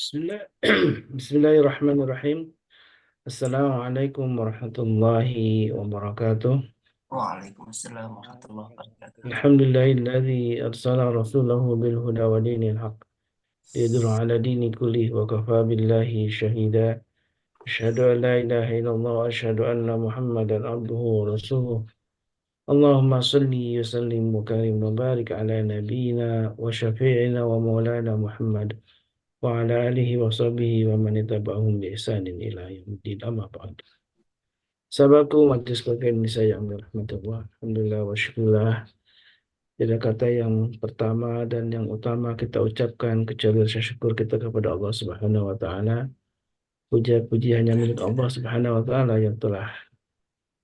Bismillah. Bismillahirrahmanirrahim. Assalamualaikum warahmatullahi wabarakatuh. Waalaikumsalam warahmatullahi wabarakatuh. Alhamdulillahilladzi arsala rasulahu bil huda wa dinil haq liyudhhira ala dini kullih wa kafa billahi shahida. Asyhadu an la ilaha illallah wa asyhadu anna Muhammadan abduhu wa rasuluh. Allahumma salli wa sallim wa karim wa barik ala nabiyyina wa syafi'ina wa maulana Muhammad wa ala alihi wa sahbihi wa man ittaba'ahum bi ihsanin ila yaumil amma ba'd. Sahabatku, majelis keluarga Indonesia yang dirahmati Allah. Alhamdulillah wa syukurillah. Tidak kata yang pertama dan yang utama kita ucapkan kecuali rasa syukur kita kepada Allah Subhanahu wa taala. Puja-puji hanya milik Allah Subhanahu wa taala yang telah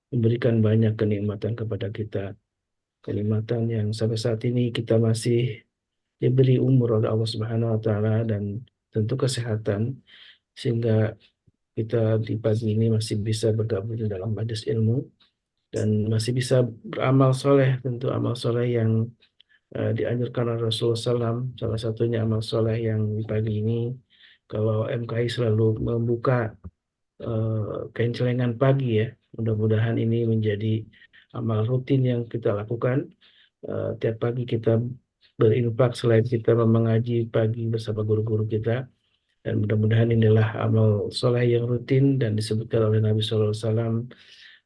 memberikan banyak kenikmatan kepada kita. Kenikmatan yang sampai saat ini kita masih diberi umur oleh Allah Subhanahu wa taala dan tentu kesehatan sehingga kita di pagi ini masih bisa bergabung di dalam majelis ilmu dan masih bisa beramal soleh, tentu amal soleh yang dianjurkan oleh Rasulullah SAW. Salah satunya amal soleh yang di pagi ini, kalau MKI selalu membuka kencelengan pagi ya, mudah-mudahan ini menjadi amal rutin yang kita lakukan. Tiap pagi kita berinfak selain kita mengaji pagi bersama guru-guru kita. Dan mudah-mudahan inilah amal soleh yang rutin dan disebutkan oleh Nabi SAW,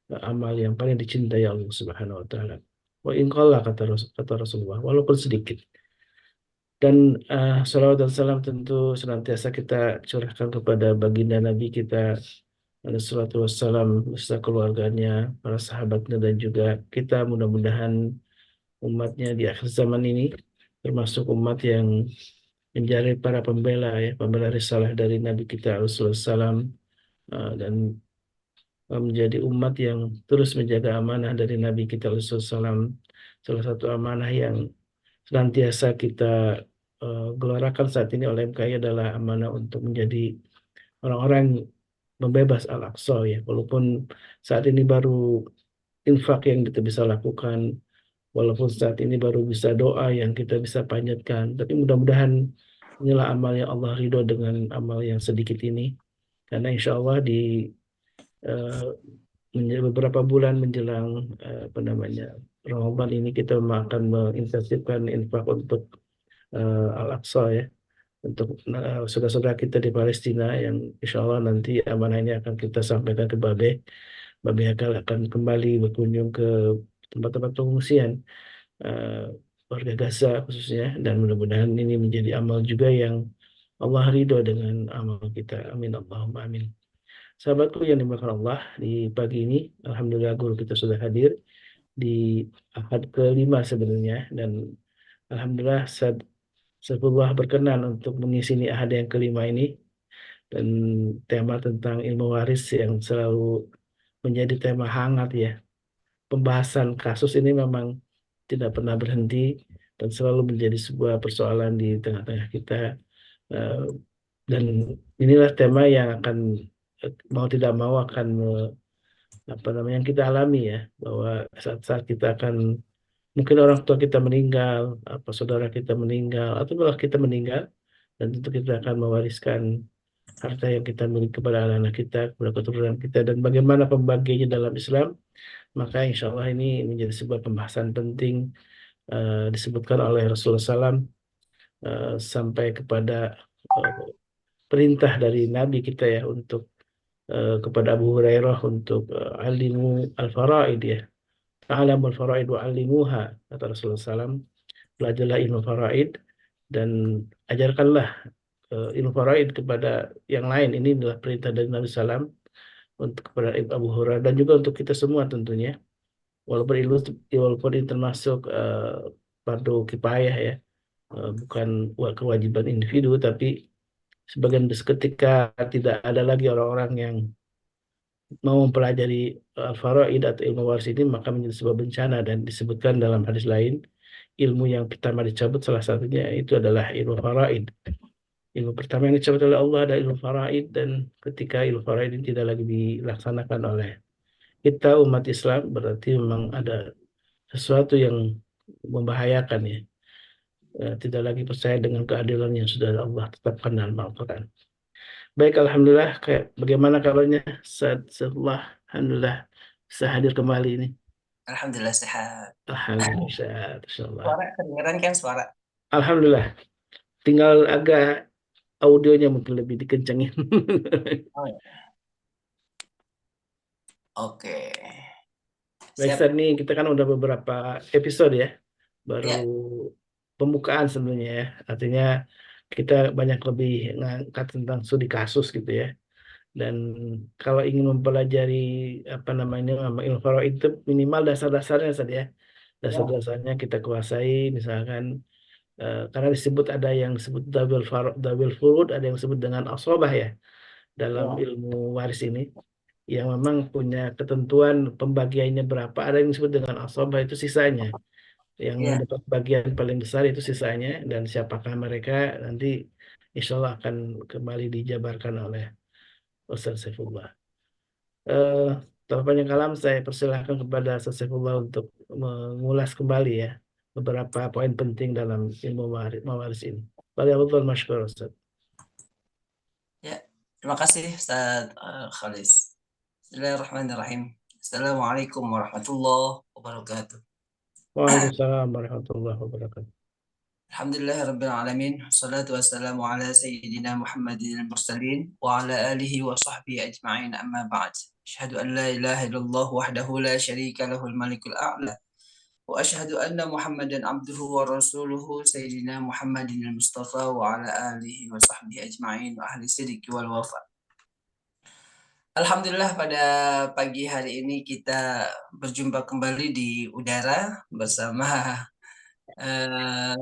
amal yang paling dicintai Allah Subhanahu wa taala. Wa in qalla kata Rasulullah, walaupun sedikit. Dan salawat dan salam tentu senantiasa kita curahkan kepada baginda Nabi kita alaihi salatu wassalam beserta keluarganya, para sahabatnya dan juga kita mudah-mudahan umatnya di akhir zaman ini termasuk umat yang menjadi para pembela ya, pembela risalah dari Nabi kita alaihi salatu wassalam, dan menjadi umat yang terus menjaga amanah dari Nabi kita SAW. Salah satu amanah yang senantiasa kita gelorakan saat ini oleh MKI adalah amanah untuk menjadi orang-orang membebas Al-Aqsa ya. Walaupun saat ini baru infak yang kita bisa lakukan, walaupun saat ini baru bisa doa yang kita bisa panjatkan, tapi mudah-mudahan inilah amal yang Allah ridho dengan amal yang sedikit ini. Karena insya Allah di eh, beberapa bulan menjelang apa namanya Ramadan ini kita memang akan mengintensifkan infak untuk Al-Aqsa ya, untuk saudara-saudara kita di Palestina yang insya Allah nanti amanah ini akan kita sampaikan ke Babe. Babe akan kembali berkunjung ke tempat-tempat pengungsian eh, warga Gaza khususnya, dan mudah-mudahan ini menjadi amal juga yang Allah ridho dengan amal kita. Amin Allahumma amin. Sahabatku yang dimuliakan Allah, di pagi ini, Alhamdulillah guru kita sudah hadir di ahad kelima sebenarnya, dan Alhamdulillah Saifullah berkenan untuk mengisi ini ahad yang kelima ini, dan tema tentang ilmu waris yang selalu menjadi tema hangat ya. Pembahasan kasus ini memang tidak pernah berhenti dan selalu menjadi sebuah persoalan di tengah-tengah kita. Eh, Dan inilah tema yang akan mau tidak mau akan apa namanya yang kita alami ya, bahwa saat-saat kita akan mungkin orang tua kita meninggal, apa saudara kita meninggal, atau malah kita meninggal, dan tentu kita akan mewariskan harta yang kita miliki kepada anak-anak kita, kepada keturunan kita, dan bagaimana pembagiannya dalam Islam. Maka insya Allah ini menjadi sebuah pembahasan penting, disebutkan oleh Rasulullah SAW, sampai kepada eh, perintah dari Nabi kita ya untuk kepada Abu Hurairah untuk alimu al-faraid ya. Ta'alamul faraid wa alimuha, kata Rasulullah SAW. Belajarlah ilmu faraid dan ajarkanlah ilmu faraid kepada yang lain. Ini adalah perintah dari Nabi SAW untuk kepada Abu Hurairah dan juga untuk kita semua tentunya. Walaupun ilmu walaupun ini termasuk fardu kifayah ya, bukan kewajiban individu, tapi sebagian ketika tidak ada lagi orang-orang yang mau mempelajari al-faraid atau ilmu waris ini, maka menjadi sebuah bencana, dan disebutkan dalam hadis lain ilmu yang pertama dicabut salah satunya itu adalah ilmu faraid. Ilmu pertama yang dicabut oleh Allah adalah ilmu faraid, dan ketika ilmu faraid ini tidak lagi dilaksanakan oleh kita umat Islam, berarti memang ada sesuatu yang membahayakan ya. Tidak lagi percaya dengan keadilan yang sudah Allah tetapkan dalam Al-Quran. Baik, alhamdulillah. Kayak bagaimana kabarnya? Setelah alhamdulillah bisa hadir kembali ini. Alhamdulillah sehat. Alhamdulillah sehat, insyaallah. Suara kedengeran kan suara? Alhamdulillah. Tinggal agak audionya mungkin lebih dikencengin. Oh ya. Oke. Baik, Siap. saat ini kita kan udah beberapa episode ya, baru Ya. pembukaan sebenarnya ya. Artinya kita banyak lebih ngangkat tentang studi kasus gitu ya. Dan kalau ingin mempelajari apa namanya ilmu faraid itu minimal dasar-dasarnya saja ya. Ya. Dasar-dasarnya kita kuasai, misalkan karena disebut ada yang disebut double furud, ada yang disebut dengan asobah ya dalam Ya. ilmu waris ini yang memang punya ketentuan pembagiannya berapa, ada yang disebut dengan asobah itu sisanya. Yang Ya. mendapat bagian paling besar itu sisanya dan siapakah mereka nanti insya Allah akan kembali dijabarkan oleh Ustaz Saifullah. Eh, Tanpa panjang kalam, saya persilahkan kepada Ustaz Saifullah untuk mengulas kembali ya beberapa poin penting dalam ilmu mawaris ini. Barakallahu masykur Ustaz. Ya. Terima kasih Ustaz Khalis. Bismillahirrahmanirrahim. Assalamualaikum warahmatullahi wabarakatuh. Waalaikumsalam warahmatullahi wabarakatuh. Alhamdulillah alamin. Salatu wassalamu ala sayyidina Muhammadin al-mursalin wa ala alihi wa sahbihi ajma'in amma ba'd. Asyhadu an la ilaha illallah wahdahu la syarika lahul malikul a'la. وأشهد أن محمدا عبده ورسوله سيدنا محمد المصطفى وعلى آله وصحبه أجمعين وأهل الصدق والوفاء. Alhamdulillah pada pagi hari ini kita berjumpa kembali di udara bersama eh,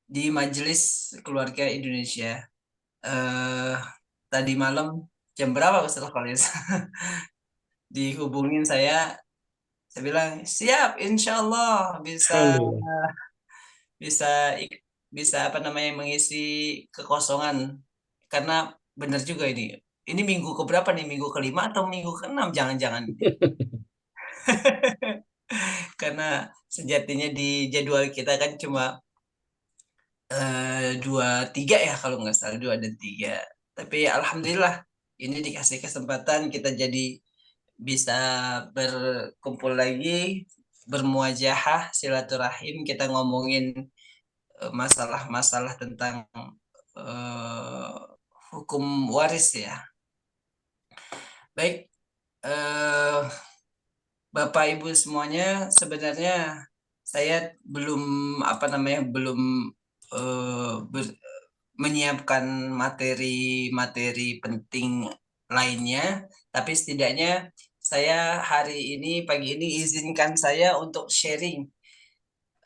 di Majelis Keluarga Indonesia. Eh, Tadi malam jam berapa Ustaz Khalis? Dihubungin saya bilang siap, insya Allah bisa Alhamdulillah. bisa bisa apa namanya mengisi kekosongan karena benar juga ini minggu keberapa nih, minggu kelima atau minggu keenam jangan-jangan ini. Karena sejatinya di jadwal kita kan cuma dua tiga ya kalau nggak salah, dua dan tiga, tapi alhamdulillah ini dikasih kesempatan kita jadi bisa berkumpul lagi, bermuajahah silaturahim, kita ngomongin masalah-masalah tentang eh, hukum waris ya. Baik, eh, Bapak Ibu semuanya, sebenarnya saya belum apa namanya belum eh, ber- menyiapkan materi-materi penting lainnya, tapi setidaknya saya hari ini pagi ini izinkan saya untuk sharing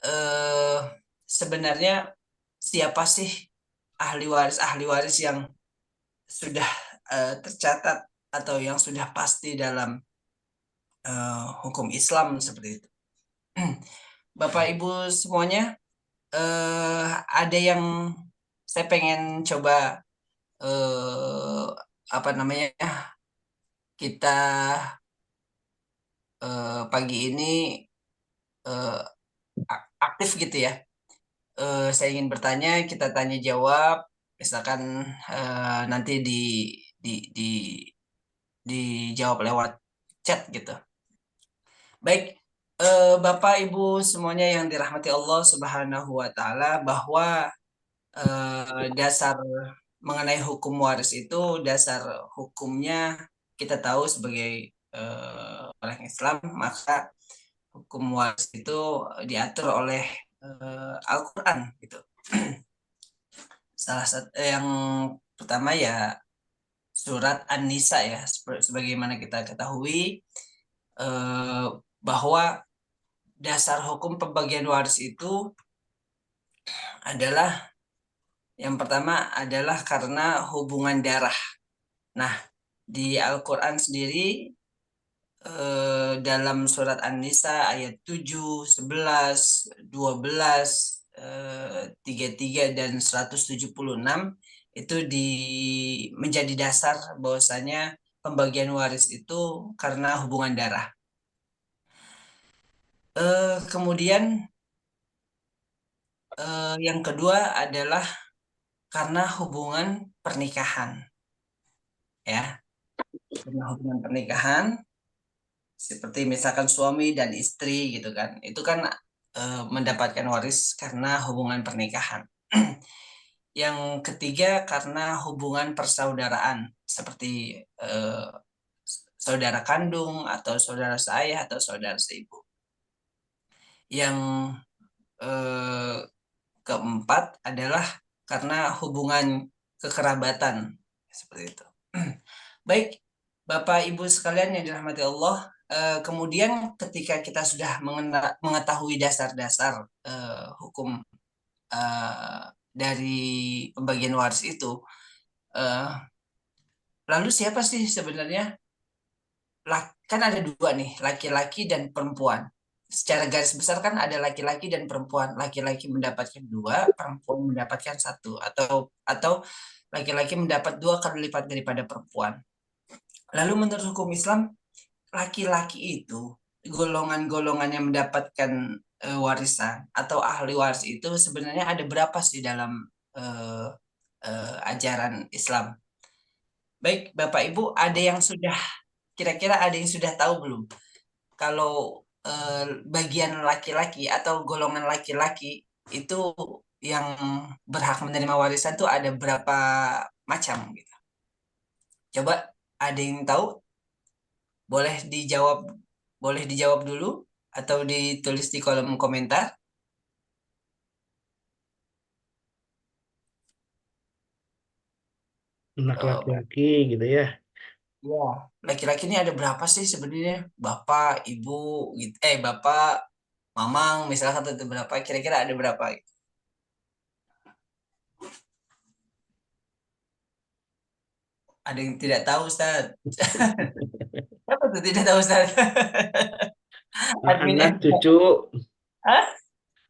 eh, sebenarnya siapa sih ahli waris yang sudah tercatat atau yang sudah pasti dalam hukum Islam seperti itu. Bapak Ibu semuanya, ada yang saya pengen coba eh, apa namanya kita pagi ini eh, aktif gitu ya. Saya ingin bertanya, kita tanya jawab, misalkan nanti di di dijawab lewat chat gitu. Baik, Bapak Ibu semuanya yang dirahmati Allah Subhanahu wa taala, bahwa dasar mengenai hukum waris itu, dasar hukumnya kita tahu sebagai orang Islam, maka hukum waris itu diatur oleh Al-Qur'an gitu. Salah satu yang pertama ya surat An-Nisa ya, sebagaimana kita ketahui eh, bahwa dasar hukum pembagian waris itu adalah, yang pertama adalah karena hubungan darah. Nah, di Al-Quran sendiri dalam surat An-Nisa ayat 7, 11, 12, 33 dan 176 itu menjadi dasar bahwasanya pembagian waris itu karena hubungan darah. Kemudian yang kedua adalah karena hubungan pernikahan. ya, karena hubungan pernikahan seperti misalkan suami dan istri gitu kan, itu kan mendapatkan waris karena hubungan pernikahan. Yang ketiga karena hubungan persaudaraan seperti saudara kandung atau saudara seayah atau saudara seibu. Yang eh, keempat adalah karena hubungan kekerabatan seperti itu. Baik, Bapak Ibu sekalian yang dirahmati Allah, kemudian ketika kita sudah mengetahui dasar-dasar hukum dari pembagian waris itu, eh, lalu siapa sih sebenarnya? Kan ada dua nih, laki-laki dan perempuan. Secara garis besar kan ada laki-laki dan perempuan. Laki-laki mendapatkan dua, perempuan mendapatkan satu, atau laki-laki mendapat dua kali lipat daripada perempuan. Lalu menurut hukum Islam, laki-laki itu golongan-golongan yang mendapatkan warisan atau ahli waris itu sebenarnya ada berapa sih dalam eh, ajaran Islam? Baik, Bapak Ibu, kira-kira ada yang sudah tahu belum? Kalau bagian laki-laki atau golongan laki-laki itu yang berhak menerima warisan tuh ada berapa macam gitu. Coba ada yang tahu? Boleh dijawab, boleh dijawab dulu atau ditulis di kolom komentar. Anak Eh, laki-laki gitu ya. ya, laki-laki ini ada berapa sih sebenarnya? Bapak, ibu, gitu. Bapak, mamang, misalkan ada berapa? Kira-kira ada berapa? Ada yang tidak tahu, Ustaz. Siapa tuh tidak tahu, Ustaz? Admin Anak Enda. cucu, Hah?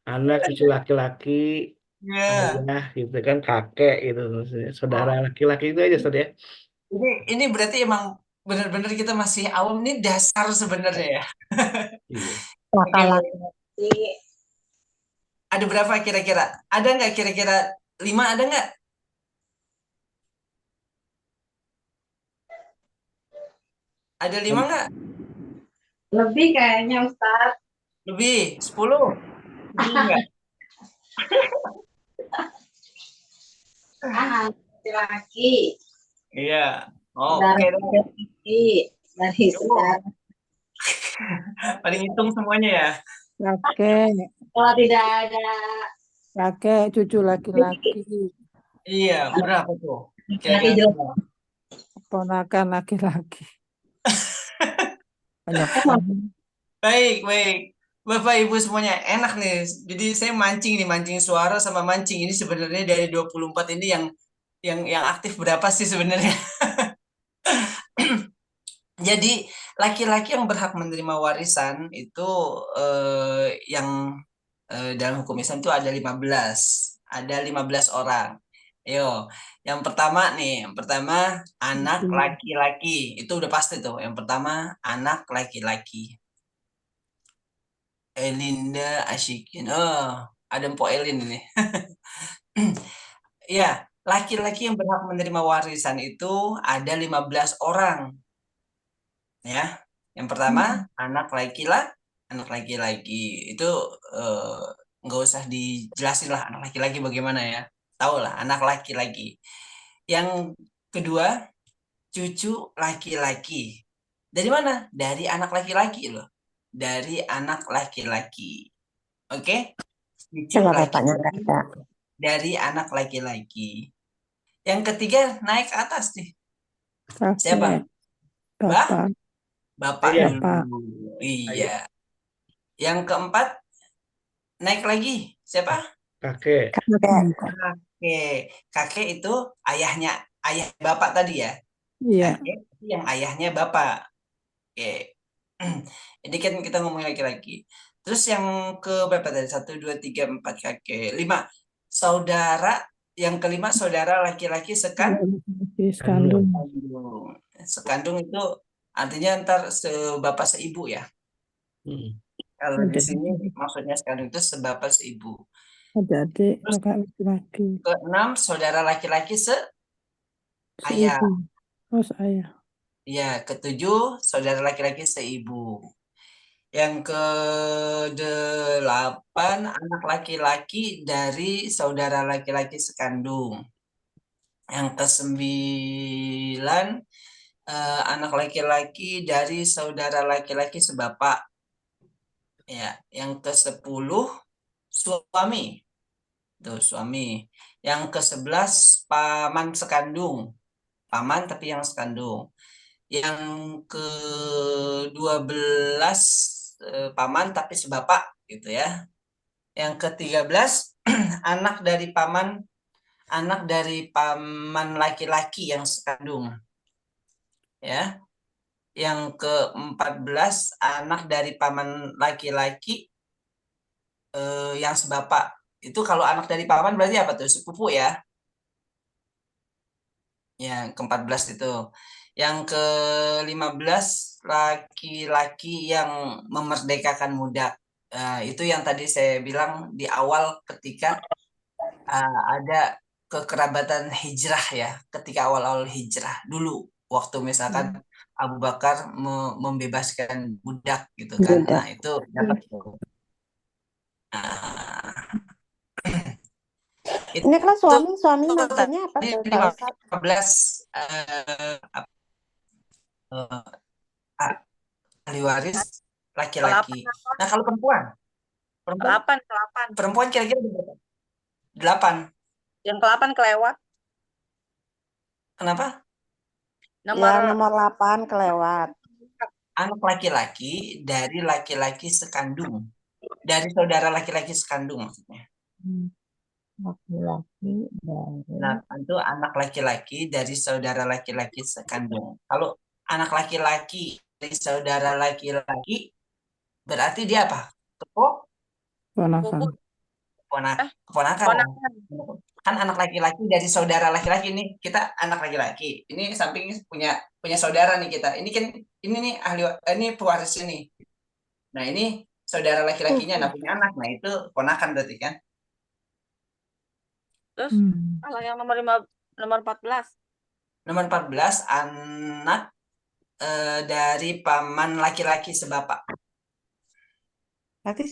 anak cucu laki-laki, Ya. ayah gitu kan, kakek gitu maksudnya. Saudara Oh, laki-laki itu aja Ustaz ya. ini berarti emang benar-benar kita masih awam nih dasar sebenarnya ya. Iya. Oke, Kakak baik. laki-laki Ada berapa kira-kira? Ada nggak kira-kira 5 ada nggak? Ada 5 nggak? lebih kayaknya Ustadz. Lebih? 10? Lebih nggak? Kan laki-laki, Iya. saudara Oke deh. laki-laki dari Yuk, saudara. paling hitung semuanya ya. Kakek, Kalau tidak ada kakek, cucu laki-laki, Iya, berapa tuh? laki Kira-kira jelas. berapa? ponakan laki-laki. Banyak Emang banget. Baik, baik. Bapak Ibu semuanya enak nih. Jadi saya mancing nih, mancing suara sama mancing ini sebenarnya dari 24 ini yang aktif berapa sih sebenarnya? Jadi laki-laki yang berhak menerima warisan itu yang dalam hukum Islam itu ada 15. Ada 15 orang. Ayo, yang pertama nih, yang pertama anak laki-laki. Itu udah pasti tuh. Yang pertama anak laki-laki. Elinda Asyikin. Oh, ada Mpok Elin ini. Ya, laki-laki yang berhak menerima warisan itu ada 15 orang. Ya, yang pertama anak laki-laki itu eh, nggak usah dijelasin lah anak laki-laki bagaimana ya, tahu lah anak laki-laki. Yang kedua cucu laki-laki, dari mana? Dari anak laki-laki loh, dari anak laki-laki. Oke, cucu sama bapaknya nggak laki-laki ada. dari anak laki-laki. Yang ketiga naik ke atas nih, siapa? Kakek, Bah, bapak, bapak Ayah, bapak, dulu. Iya. ayah, Yang keempat naik lagi. Siapa? kakek. Kakek. Kakek. Kakek itu ayahnya, ayah bapak tadi ya. iya, Kakek itu yang ayahnya bapak. Oke. Ini kan kita ngomong laki-laki. Terus yang ke berapa tadi? Satu, dua, tiga, empat kakek. Lima. Saudara. Yang kelima saudara laki-laki laki Kandung. sekandung, sekandung. Sekandung itu artinya ntar sebapak seibu ya. Hmm. Kalau di ada, sini maksudnya sekandung itu sebapak seibu. ada adik, Terus kakak laki-laki, keenam saudara laki-laki seayah. seibu, Oh, saya. Ya, ketujuh saudara laki-laki seibu. Yang ke-8 anak laki-laki dari saudara laki-laki sekandung. Yang ke-9 anak laki-laki dari saudara laki-laki sebapak. Ya, yang ke-10 suami. Tuh, suami. Yang ke-11 paman sekandung. Paman tapi yang sekandung. Yang ke-12 paman tapi sebapak gitu ya. Yang ke-13 anak dari paman laki-laki yang sekandung. Ya. Yang ke-14 anak dari paman laki-laki yang sebapak. Itu kalau anak dari paman berarti apa tuh? Sepupu ya. Yang ke-14 itu. Yang ke-15 laki-laki yang memerdekakan budak. Itu yang tadi saya bilang di awal ketika ada kekerabatan hijrah ya. Ketika awal-awal hijrah dulu. Waktu misalkan Abu Bakar membebaskan budak gitu kan. Budak. Nah itu dapat tuh. Nah, Ini kan itu suami maksudnya apa tadi tuh Pak Ustadz? 15 ahli waris laki-laki. Nah, kalau perempuan, perempuan, 8. perempuan kira-kira berapa? 8. Yang ke-8 kelewat. Kenapa? Ya, nomor 8 kelewat. Anak laki-laki dari laki-laki sekandung. Dari saudara laki-laki sekandung maksudnya. Laki-laki dari Nah, itu anak laki-laki dari saudara laki-laki sekandung. Kalau anak laki-laki dari saudara laki-laki, berarti dia apa? Ponakan. Keponakan. Ponakan. Kan anak laki-laki dari saudara laki-laki nih. Kita anak laki-laki. Ini samping punya saudara nih kita. Ini kan ini nih ini pewaris ini. Nah, ini saudara laki-lakinya nah punya anak. Nah, itu ponakan berarti kan. Terus kalau yang nomor 14. Nomor 14 anak dari paman laki-laki sebapak. Berarti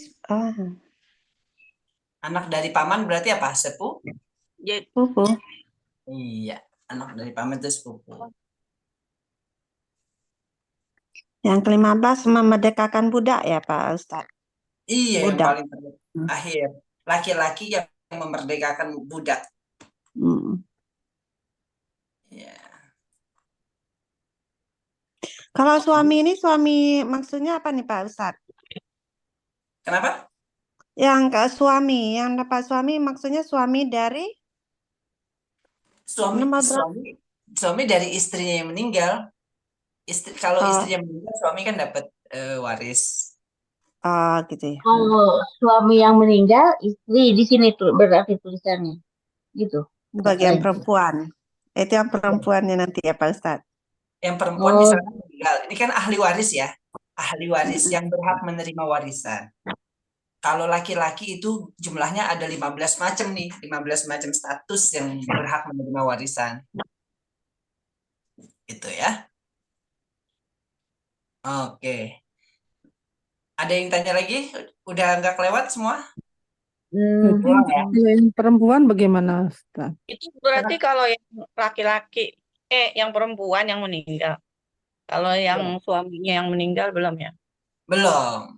Anak dari paman berarti apa? Sepupu? sepupu. Iya, anak dari paman itu sepupu. Yang ke-15 memerdekakan budak ya Pak Ustadz? Iya, yang Budak. paling akhir. Laki-laki yang memerdekakan budak. Ya. Kalau suami ini maksudnya apa nih Pak Ustadz? Kenapa? Yang ke suami, yang dapat suami maksudnya suami dari Suami dari istrinya yang meninggal. Kalau istrinya meninggal, suami kan dapat waris. Gitu ya. Kalau suami yang meninggal, istri di sini tuh berarti tulisannya. Gitu. Di bagian perempuan. Itu yang perempuannya nanti ya Pak Ustadz. Yang perempuan misalnya meninggal. Ini kan ahli waris ya. Ahli waris yang berhak menerima warisan. Kalau laki-laki itu jumlahnya ada 15 macam nih. 15 macam status yang berhak menerima warisan. Itu ya. Oke. Ada yang tanya lagi? Udah nggak kelewat semua? Yang perempuan bagaimana, Ustaz? Itu berarti kalau yang laki-laki, yang perempuan yang meninggal. Kalau yang suaminya yang meninggal belum ya? Belum.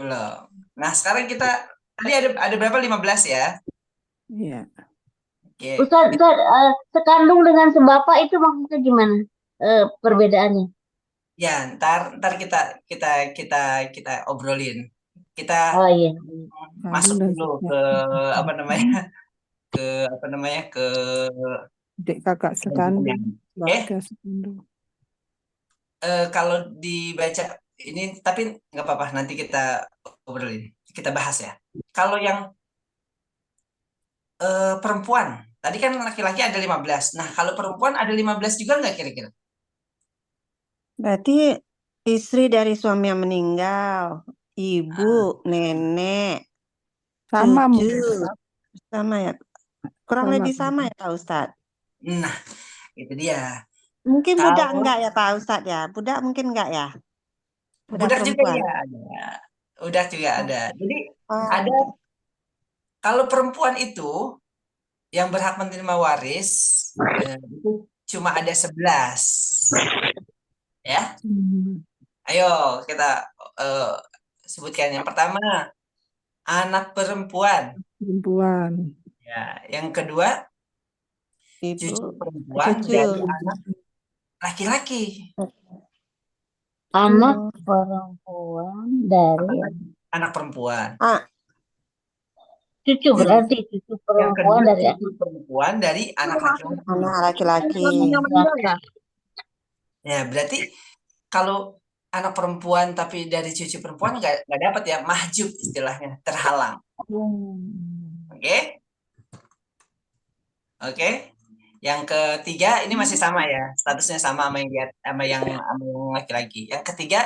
Nah, sekarang kita tadi ada berapa? 15 ya? Iya. Oke. Ustaz, sekandung dengan sebapak itu maksudnya gimana? Perbedaannya? Ya, ntar kita obrolin. Kita masuk dulu ke adik kakak sekandung. Kalau dibaca ini tapi nggak apa-apa, nanti kita obrolin, kita bahas ya. Kalau yang perempuan tadi kan laki-laki ada 15. Nah, kalau perempuan ada 15 juga nggak kira-kira? Berarti istri dari suami yang meninggal, ibu, nenek, sama cucu, sama ya. Kurang lebih sama ya Pak Ustadz. Nah, itu dia. Mungkin budak Kalau enggak ya Pak Ustadz ya? Budak mungkin enggak ya? Budak budak juga perempuan. ya ada. Budak juga ada. Jadi Oh, ada, gitu. kalau perempuan itu yang berhak menerima waris itu cuma ada 11. Ya. Hmm, Ayo kita eh, sebutkan. Yang pertama, anak perempuan. perempuan. Ya, yang kedua, Ibu, cucu perempuan cucu. dari anak laki-laki. Anak Oh. perempuan dari Anak perempuan. Ah, cucu berarti cucu Yang perempuan kedua, dari cucu perempuan dari anak laki-laki. anak laki-laki. Suaminya meninggal ya? Ya, berarti kalau anak perempuan tapi dari cucu perempuan nggak dapat ya, mahjub istilahnya, terhalang. Oke? Oke. Yang ketiga ini masih sama ya, statusnya sama sama yang sama yang laki-laki. Yang ketiga,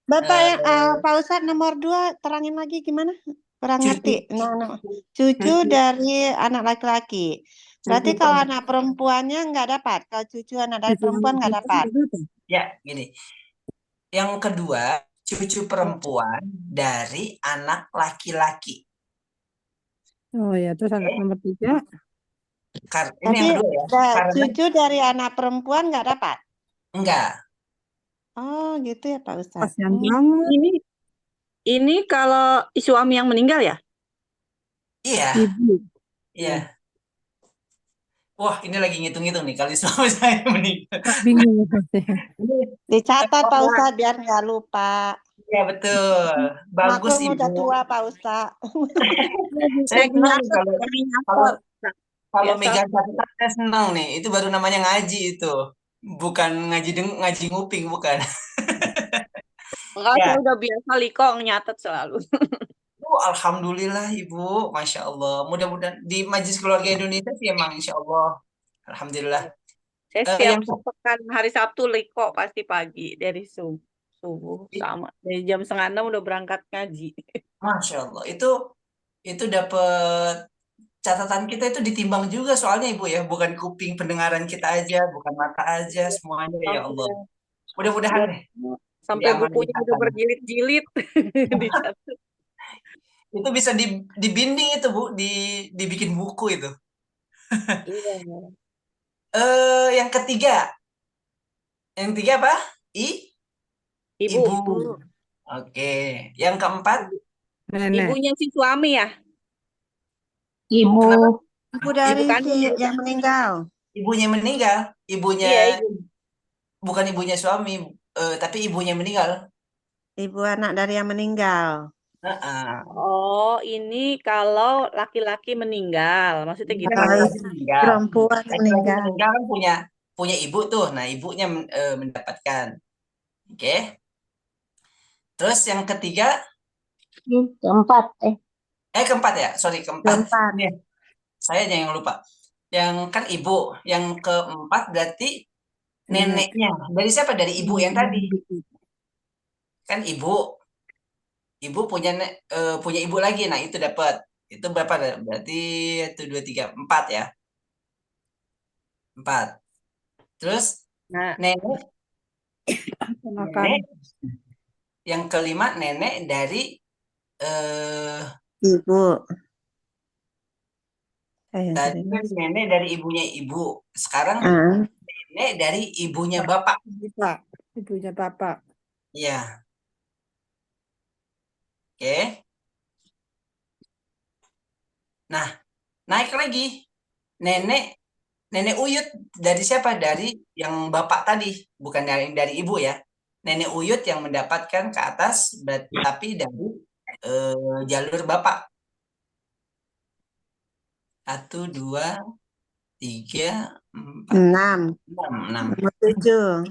Bapak eh, yang Pak Ustadz nomor 2 terangin lagi gimana? Kurang cucu ngerti. Nah, cucu dari anak laki-laki. Berarti cucu kalau perempuan. anak perempuannya nggak dapat. Kalau cucu anak dari Cucu perempuan anak nggak kita dapat. juga. Ya, gini. Yang kedua, cucu perempuan dari anak laki-laki. Oh ya, terus anak Oke? nomor 3. Ini Tapi yang kedua ya. Karena cucu dari anak perempuan nggak dapat. enggak. Oh, gitu ya Pak Ustadz. Kasihan banget. Ini kalau suami yang meninggal ya? Iya, Ibu. iya. Wah, ini lagi ngitung-ngitung nih kali suami saya meninggal. Kak bingung pasti. Ini Dicatat Pak Ustadz biar nggak lupa. ya betul. Bagus Maklum udah Ibu. tua Pak Ustadz. Saya Lagi senang nyatet, kalau lagi kalau nyatet. Nah, kalau biasa. megang catatan saya senang nih. Itu baru namanya ngaji itu. Bukan ngaji nguping bukan. Enggak, saya Ya. udah biasa Liko nyatet selalu. Alhamdulillah Ibu, Masya Allah. Mudah-mudahan di Majelis Keluarga Indonesia sih emang Insya Allah. Alhamdulillah. Saya Yang setiap pekan hari Sabtu Liko pasti pagi dari subuh sama. Dari jam 5:30 udah berangkat ngaji. Masya Allah itu dapat catatan kita itu ditimbang juga soalnya Ibu ya, bukan kuping pendengaran kita aja, bukan mata aja, semuanya ya Allah. Sampai Mudah-mudahan deh sampai diamalin di bukunya udah hasanah. berjilid-jilid dicatat. Itu bisa dibinding itu Bu, dibikin buku itu. Iya. Yang ketiga apa? Ibu, Ibu. Oke. Yang keempat, Nenek. ibunya si suami ya? Ibu kenapa? Ibu Ibu dari kandung ya? yang meninggal. ibunya meninggal, Iya, ibu. bukan ibunya suami, tapi ibunya meninggal. Ibu anak dari yang meninggal. Heeh. Oh, ini kalau laki-laki meninggal, maksudnya Ini kan gitu. laki-laki meninggal. Perempuan yang Laki-laki meninggal. meninggal kan punya ibu tuh. Nah, ibunya mendapatkan. Oke. Terus yang ketiga, keempat keempat ya, sorry keempat. Keempat. Nih, saya aja yang lupa. Yang kan ibu, yang keempat berarti Nenek. neneknya. Dari siapa? Dari ibu yang tadi. Kan ibu punya ibu lagi. Nah, itu dapat. Itu berapa? Berarti 1, 2, 3, 4 ya. 4. Terus Nah, nenek Makan. yang kelima nenek dari eh Ibu. tadi kan nenek dari ibunya ibu. Sekarang nenek dari ibunya bapak. Bapak. Ibunya bapak. Iya. Oke. Nah, naik lagi. Nenek Uyut dari siapa? Dari yang bapak tadi, bukan dari ibu ya. Nenek Uyut yang mendapatkan ke atas, tapi dari jalur bapak. 1, 2, 3, 4, 6. 6. Nomor 7.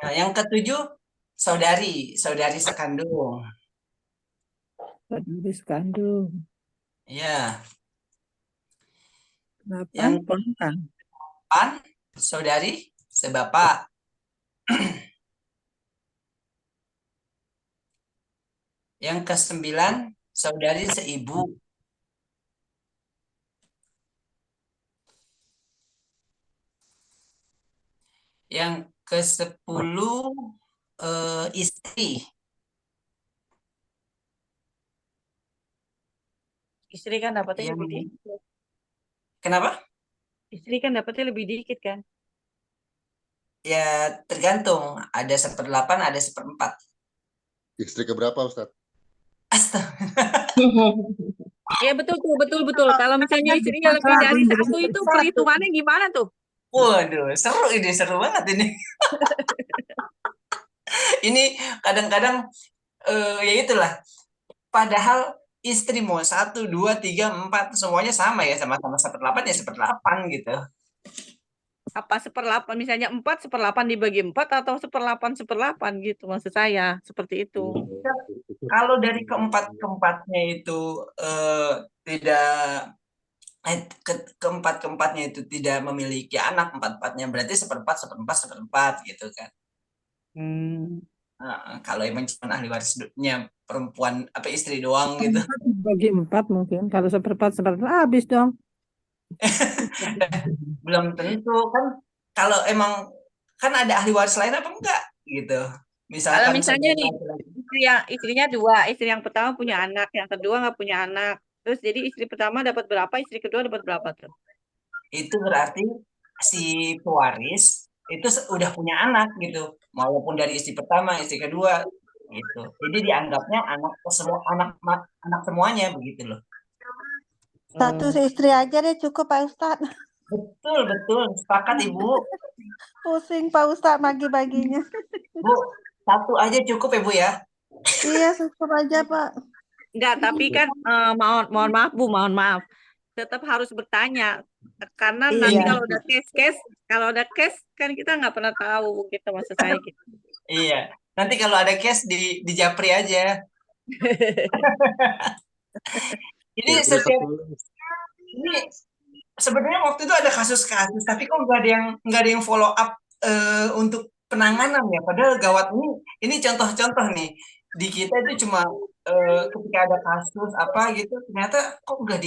Nah, yang ketujuh saudari sekandung. Saudari sekandung. Ya. 8 Yang ponakan. 8 saudari sebapak. Yang ke-9 saudari seibu. Yang ke-10 istri. Istri kan dapatnya Yang lebih dikit. kenapa? Istri kan dapatnya lebih dikit kan. Ya tergantung. Ada 1/8, ada 1/4. Istri keberapa, Ustadz? Astaga. Iya betul tuh, betul. Kalau misalnya istrinya lebih dari satu itu perhitungannya gimana tuh? Waduh, seru banget ini. Ini kadang-kadang ya itulah. Padahal istri mau 1, 2, 3, 4 semuanya sama ya, sama-sama 1/8 ya 1/8 gitu. Apa 1/8 misalnya 4 1/8 dibagi 4 atau 1/8 gitu maksud saya seperti itu. Kalau dari keempat-keempatnya itu tidak keempat-keempatnya itu tidak memiliki anak, empat-empatnya berarti 1/4 gitu kan. Kalau emang cuma ahli warisnya perempuan apa istri doang gitu. Bagi 4 mungkin. Kalau 1/4 habis dong. Belum tentu kan, kalau emang kan ada ahli waris lain apa enggak gitu. Kalau Misalkan misalnya nih saudara istrinya 2, istri yang pertama punya anak, yang kedua nggak punya anak. Terus jadi istri pertama dapat berapa, istri kedua dapat berapa tuh? itu berarti si pewaris itu udah punya anak gitu, walaupun dari istri pertama, istri kedua gitu. Jadi dianggapnya anak anak semuanya begitu loh. Satu istri aja deh cukup Pak Ustadz. Betul, sepakat Ibu. Pusing Pak Ustadz bagi-baginya. Bu, 1 aja cukup ya Bu ya. Iya, cukup aja Pak. Enggak, tapi kan mohon maaf Bu, mohon maaf. Tetap harus bertanya karena nanti Iya. kalau ada case kan kita nggak pernah tahu gitu maksud saya gitu. Iya. Nanti kalau ada case di Japri aja. Ini sebenarnya waktu itu ada kasus-kasus, tapi kok nggak ada yang follow up untuk penanganan ya. Padahal gawat ini contoh-contoh nih di kita itu cuma ketika ada kasus apa gitu, ternyata kok nggak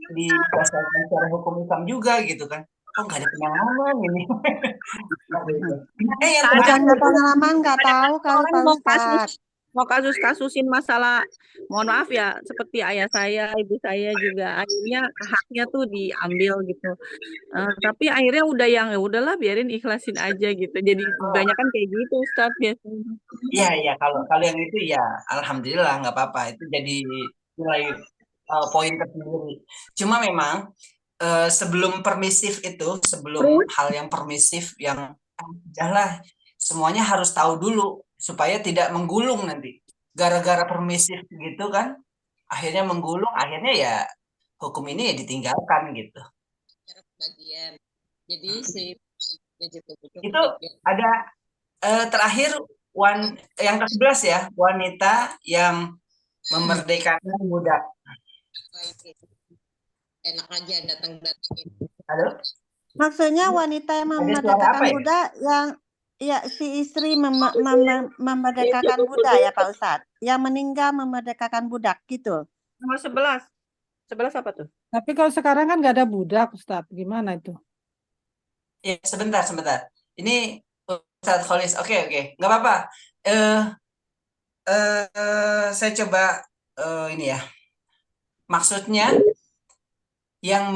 didasarkan secara hukum Islam juga gitu kan. Kok nggak ada penanganan ini. Yang Bukannya pengalaman nggak tahu kali Orang Pak mau Ustadz. kasusin masalah, mohon maaf ya, seperti ayah saya, ibu saya juga akhirnya haknya tuh diambil gitu. Tapi akhirnya udah ya udahlah biarin ikhlasin aja gitu. Jadi kebanyakan kayak gitu Ustadz biasanya. Iya, kalau yang itu ya alhamdulillah nggak apa-apa, itu jadi nilai poin tersendiri. Cuma memang sebelum hal yang permisif yang udahlah semuanya harus tahu dulu supaya tidak menggulung nanti. Gara-gara permisif gitu kan, akhirnya menggulung, akhirnya ya hukum ini ya ditinggalkan gitu. Bagian. Jadi si Itu ada terakhir yang ke-11 ya, wanita yang memerdekakan budak. enak aja datang-datangin. Halo? Maksudnya wanita yang Ada suara memerdekakan apa ya? budak yang ya si istri memerdekakan budak ya Pak Ustadz. Yang meninggal memerdekakan budak gitu. Nomor 11. 11 apa tuh? Tapi kalau sekarang kan nggak ada budak, Ustadz. Gimana itu? Ya, sebentar. Ini Ustadz Kholis. Oke. Nggak apa-apa. Saya coba ini ya. Maksudnya yang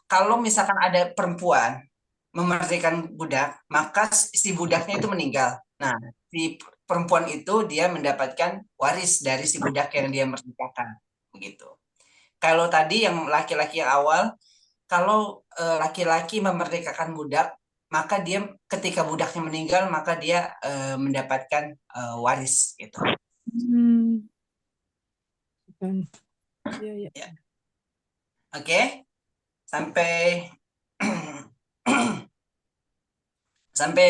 kalau misalkan ada perempuan memerdekakan budak, maka si budaknya itu meninggal. Nah, si perempuan itu dia mendapatkan waris dari si budak yang dia merdekakan, begitu. Kalau tadi yang laki-laki yang awal, kalau laki-laki memerdekakan budak, maka dia ketika budaknya meninggal, maka dia mendapatkan waris, gitu. Iya. Oke, sampai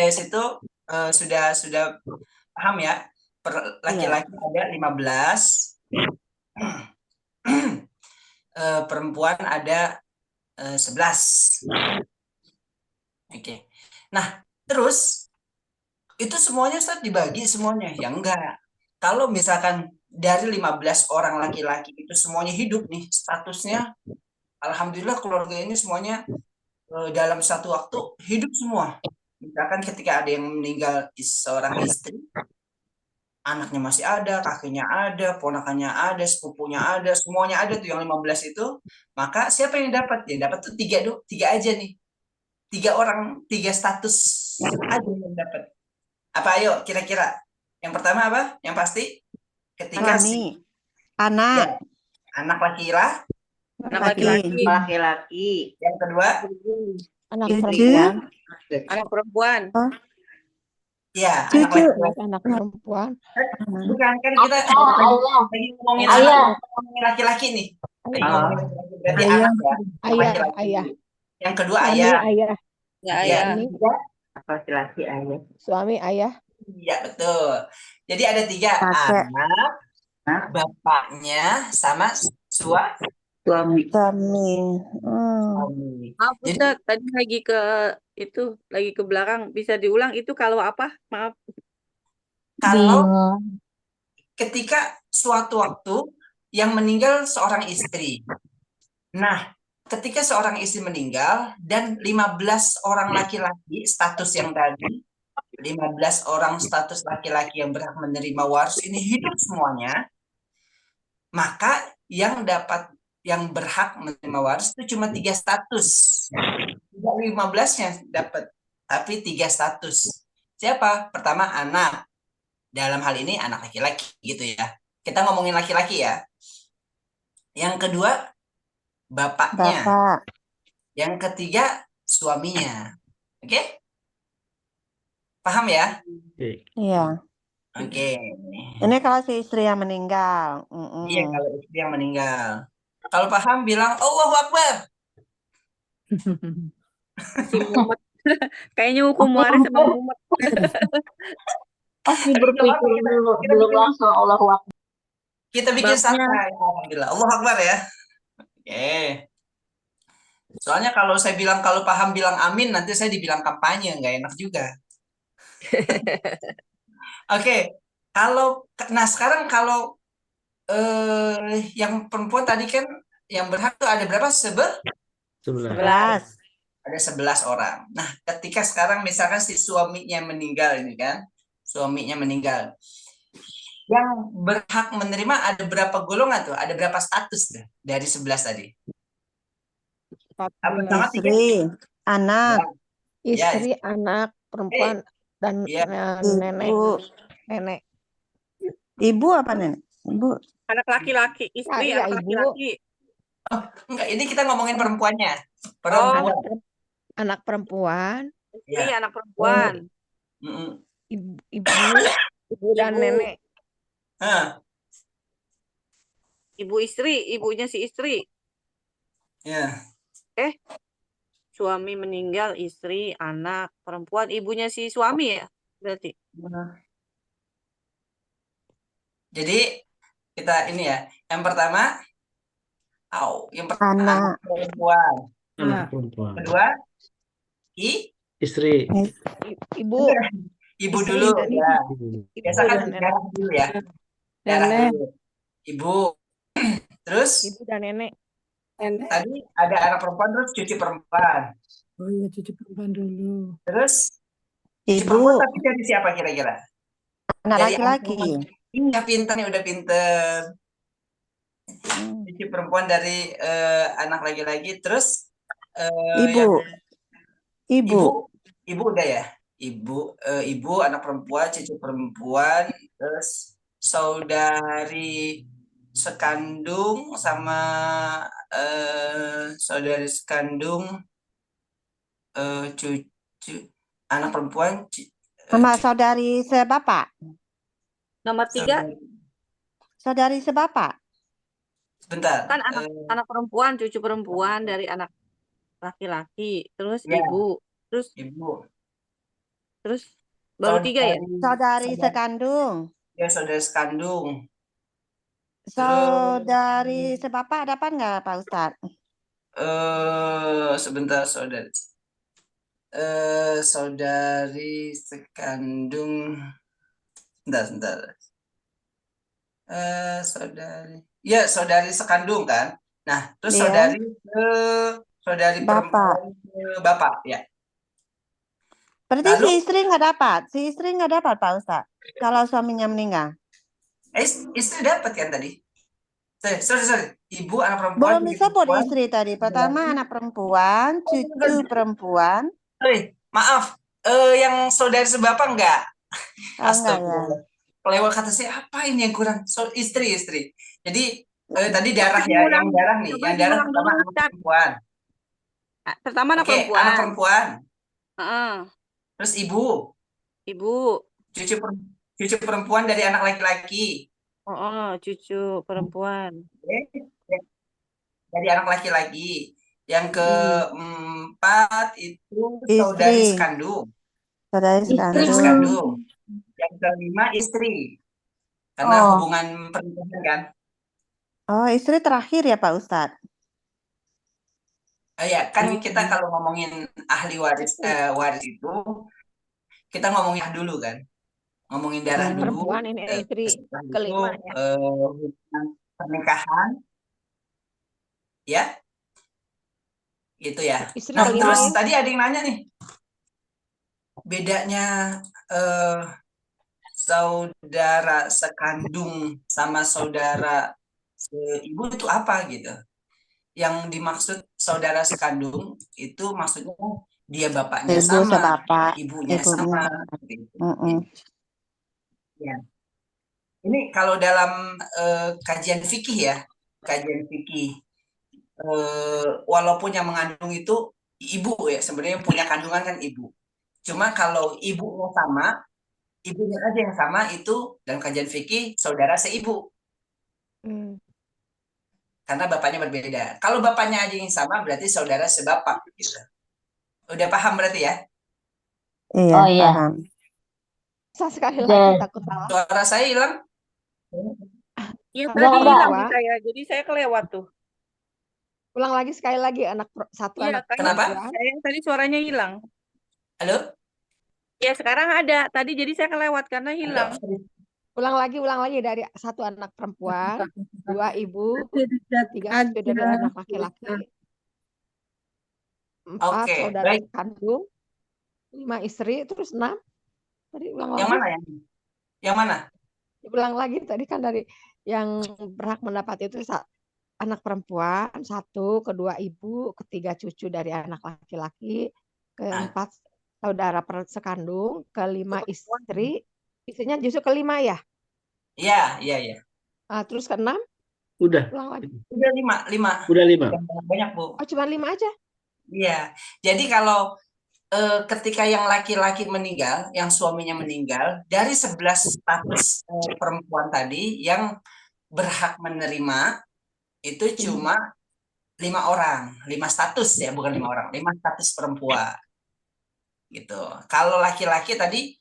situ sudah paham ya. Laki-laki ada 15, perempuan ada 11. Oke. Nah, terus itu semuanya Ustaz dibagi semuanya? Ya enggak. Kalau misalkan dari 15 orang laki-laki itu semuanya hidup nih, statusnya alhamdulillah keluarga ini semuanya dalam satu waktu hidup semua. Misalkan ketika ada yang meninggal seorang istri, anaknya masih ada, kakeknya ada, ponakannya ada, sepupunya ada, semuanya ada tuh yang 15 itu, maka siapa yang dapat? Yang dapat tuh tiga aja nih. 3 orang, 3 status aja yang dapat. Apa ayo kira-kira? Yang pertama apa? Yang pasti ketika Suami, ya, anak, anak laki-laki, Anak laki, laki-laki, Laki-laki. yang kedua Anak cucu, perempuan. anak perempuan. ya anak cucu, laki-laki. Anak perempuan. Bukan kan kita Ayah. lagi ngomongin Ayah. anak, ngomongin laki-laki nih. Lagi Ayah. ngomongin laki-laki berarti Ayah. anak ya. Ayah. Laki-laki. Ayah. Yang kedua Suami ayah. ayah. Ya, Ya, ayah. yang ketiga Laki-laki ayah. Suami ayah. iya betul. Jadi ada 3, kakek, anak, bapaknya, sama Suami. suami. suami. Maaf Jadi Ustaz, tadi lagi ke belakang. Bisa diulang itu kalau apa? Maaf. kalau Bingung. ketika suatu waktu yang meninggal seorang istri. Nah, ketika seorang istri meninggal dan 15 orang laki-laki status yang tadi, 15 orang status laki-laki yang berhak menerima waris ini hidup semuanya, maka yang berhak menerima waris itu cuma 3 status. Tidak 15-nya dapat, tapi 3 status. Siapa? Pertama anak. Dalam hal ini anak laki-laki gitu ya. Kita ngomongin laki-laki ya. Yang kedua bapaknya. Bapak, Yang ketiga suaminya. Oke? Paham ya? Oke. iya. Oke. Ini kalau si istri yang meninggal. Iya, kalau istri yang meninggal. Kalau paham bilang Allahu Akbar. Si Muhammad. Kayaknya hukum waris sama Muhammad. Pasti berpikir dulu, belum langsung Allahu Akbar. Kita bikin Babnya. santai. Alhamdulillah. Allahu Akbar ya. Oke. Soalnya kalau saya bilang kalau paham bilang amin, nanti saya dibilang kampanye, nggak enak juga. Oke. Nah sekarang kalau yang perempuan tadi kan yang berhak tuh ada berapa? 11. 11. Ada 11 orang. Nah, ketika sekarang misalkan si suaminya meninggal ini kan, suaminya meninggal. Yang berhak menerima ada berapa golongan tuh? Ada berapa status tuh dari 11 tadi? Pertama 3. Istri, anak, Ya, Istri, anak, perempuan, dan Iya. nenek. ibu, Nenek. ibu apa nenek? Ibu, Anak laki-laki, istri, Iya, anak ibu. laki-laki. enggak, ini kita ngomongin perempuannya. Oh, Perempuan. Anak perempuan, istri, Ya. anak perempuan. Mm-mm. ibu dan Ibu. nenek. Hah, Ibu istri, ibunya si istri. ya. Suami meninggal, istri, anak, perempuan, ibunya si suami ya? Berarti. Jadi kita ini ya. Yang pertama, anak, perempuan. Anak perempuan. Kedua, Istri. Ibu, ibu Istri dulu dan ya. Ibu. Biasakan dan nenek. darah dulu ya. Darah Nenek. dulu. Ibu. Terus Ibu dan nenek. tadi ada anak perempuan terus cucu perempuan. Oh iya, cucu perempuan dulu. Terus cucu ibu, perempuan tapi dari siapa kira-kira? anak Dari laki-laki. Iya pintar nih, udah pinter. Cucu perempuan dari anak laki-laki. Terus Ibu, ibu, ibu udah ya. Ibu anak perempuan, cucu perempuan, terus saudari sekandung sama saudari sekandung, cucu anak perempuan, sama saudari sebapak, Nomor 3, saudari sebapak. sebentar. kan anak perempuan, cucu perempuan dari anak laki-laki. Terus Ya. ibu. Ibu. Terus baru 3 ya? Saudari sekandung. Ya, saudari sekandung. Saudari sebapak ada apa enggak Pak Ustadz? Sebentar saudari. Saudari sekandung. Sebentar. Saudari. Ya, saudari sekandung kan. Nah, terus Iya. saudari saudari Bapak. perempuan bapak ya. Berarti Lalu si istri nggak dapat. Si istri nggak dapat Pak Ustadz. Kalau suaminya meninggal. istri dapat kan tadi? Sorry. Ibu, anak perempuan, Belum cucu disebut perempuan. istri tadi. Pertama anak perempuan, cucu perempuan. Sorry, maaf. Yang saudari sebapak enggak? Oh, enggak ya. Astagfirullah. Lewat kata saya apa ini yang kurang? Istri. Jadi tadi darah ya, yang darah nih, Coba yang darah diulang pertama dulu, anak Ustadz. perempuan. Pertama anak Oke, perempuan. anak perempuan. Heeh. Terus ibu, Ibu. cucu perempuan dari anak laki-laki. Oh, cucu perempuan. Oke, dari anak laki-laki. Yang keempat itu saudari Istri. sekandung. Saudari Saudari sekandung. sekandung. Yang kelima istri. Karena Oh. hubungan pernikahan kan. Oh, istri terakhir ya Pak Ustadz. Ya, kan kita kalau ngomongin ahli waris itu, kita ngomongin dulu kan. Ngomongin darah dulu. Perempuan ini istri Setelah itu kelima ya. hubungan pernikahan. Ya. Gitu ya. Istri Nah, kelima terus ya. tadi ada yang nanya nih. Bedanya saudara sekandung sama saudara seibu itu apa gitu? Yang dimaksud saudara sekandung itu maksudnya dia bapaknya Ibu sama, sebapak, ibunya ibunya. sama. Gitu. Mm-mm. Ya. Ini kalau dalam kajian fikih ya, walaupun yang mengandung itu ibu ya, sebenarnya yang punya kandungan kan ibu. Cuma kalau ibunya sama, ibunya aja yang sama itu dalam kajian fikih saudara seibu. Karena bapaknya berbeda. Kalau bapaknya aja yang sama berarti saudara sebapak gitu. Udah paham berarti ya? Iya, Oh, iya. paham. Sekali Udah. lagi takut salah. Suara saya hilang? Iya Udah, tadi udah. hilang di saya, jadi saya kelewat tuh. Ulang lagi sekali lagi satu Iya, anak kan Kenapa? perempuan. saya tadi suaranya hilang. Halo? Ya sekarang ada, tadi jadi saya kelewat karena hilang. Ulang lagi dari satu anak perempuan, dua ibu, tiga cucu dari anak laki-laki, empat Oke, saudara baik. kandung, 5 istri, terus 6. Tadi ulang Yang lagi. mana ya? Yang mana? Ulang lagi tadi kan dari yang berhak mendapat itu anak perempuan, 1, kedua ibu, ketiga cucu dari anak laki-laki, keempat saudara sekandung, kelima istri, istrinya justru kelima ya. Iya. Terus keenam, Udah. ulang lagi. Udah 5. Udah 5. Banyak, Bu. Oh, cuma 5 aja. Iya. Jadi kalau ketika yang laki-laki meninggal, yang suaminya meninggal, dari 11 status perempuan tadi yang berhak menerima itu cuma 5 orang, 5 status ya, bukan 5 orang, 5 status perempuan. Gitu. Kalau laki-laki tadi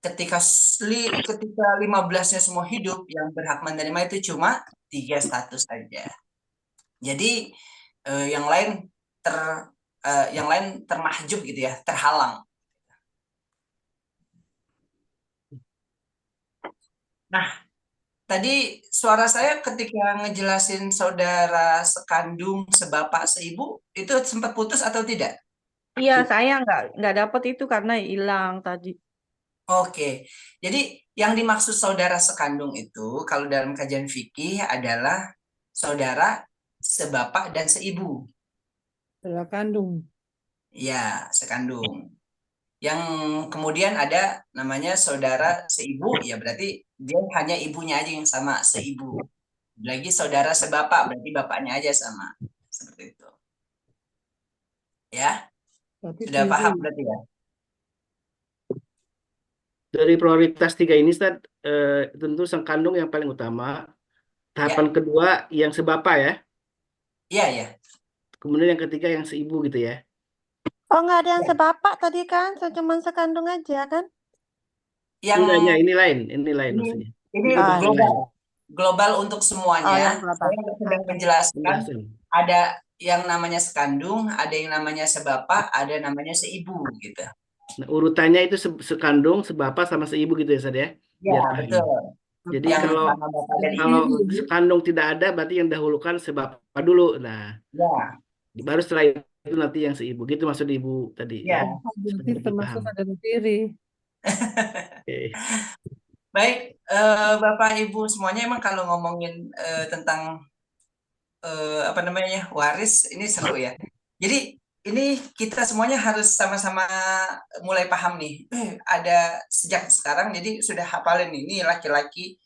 ketika 15-nya semua hidup, yang berhak menerima itu cuma 3 status saja. Jadi yang lain termahjub gitu ya, terhalang. Nah, tadi suara saya ketika ngejelasin saudara sekandung, sebapak, seibu, itu sempat putus atau tidak? Iya, saya nggak dapet itu karena hilang tadi. Oke, jadi yang dimaksud saudara sekandung itu kalau dalam kajian fikih adalah saudara sebapak dan seibu. Saudara kandung. Ya, sekandung. Yang kemudian ada namanya saudara seibu, ya berarti dia hanya ibunya aja yang sama, seibu. Lagi saudara sebapak, berarti bapaknya aja sama. Seperti itu. Ya, sudah paham berarti ya? Dari prioritas 3 ini, Ustaz, tentu sang kandung yang paling utama. Tahapan kedua yang sebapak ya. Iya. Kemudian yang ketiga yang seibu gitu ya. Oh, nggak ada yang sebapak tadi kan? Cuma sekandung aja kan? Yang ini lain maksudnya. Ini global untuk semuanya. yang global. Saya sedang menjelaskan ada yang namanya sekandung, ada yang namanya sebapak, ada namanya seibu gitu. Nah, urutannya itu sekandung, sebapak sama seibu gitu ya, Ustaz ya? Ya, betul. Jadi kalau sekandung tidak ada berarti yang dahulukan sebapak dulu. Nah, baru setelah itu nanti yang seibu. Gitu maksud ibu tadi ya. Ya, Berarti Supaya lebih termasuk paham. saudara tiri. Oke. baik Bapak Ibu semuanya, emang kalau ngomongin tentang apa namanya waris ini seru ya. Jadi ini kita semuanya harus sama-sama mulai paham nih. Ada sejak sekarang jadi sudah hafalin nih. Ini laki-laki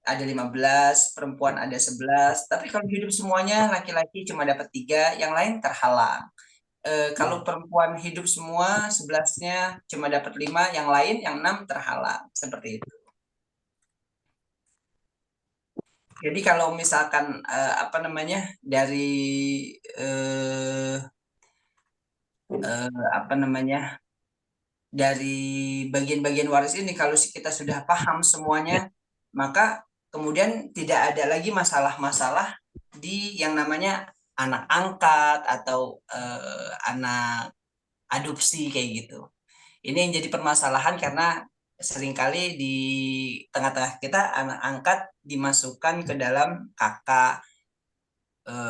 ada 15, perempuan ada 11. Tapi kalau hidup semuanya laki-laki cuma dapat 3, yang lain terhalang. Kalau perempuan hidup semua 11-nya cuma dapat 5, yang lain yang 6 terhalang. Seperti itu. Jadi kalau misalkan apa namanya dari apa namanya dari bagian-bagian waris ini, kalau kita sudah paham semuanya, maka kemudian tidak ada lagi masalah-masalah di yang namanya anak angkat atau anak adopsi kayak gitu. Ini yang jadi permasalahan karena seringkali di tengah-tengah kita anak angkat dimasukkan ke dalam kakak,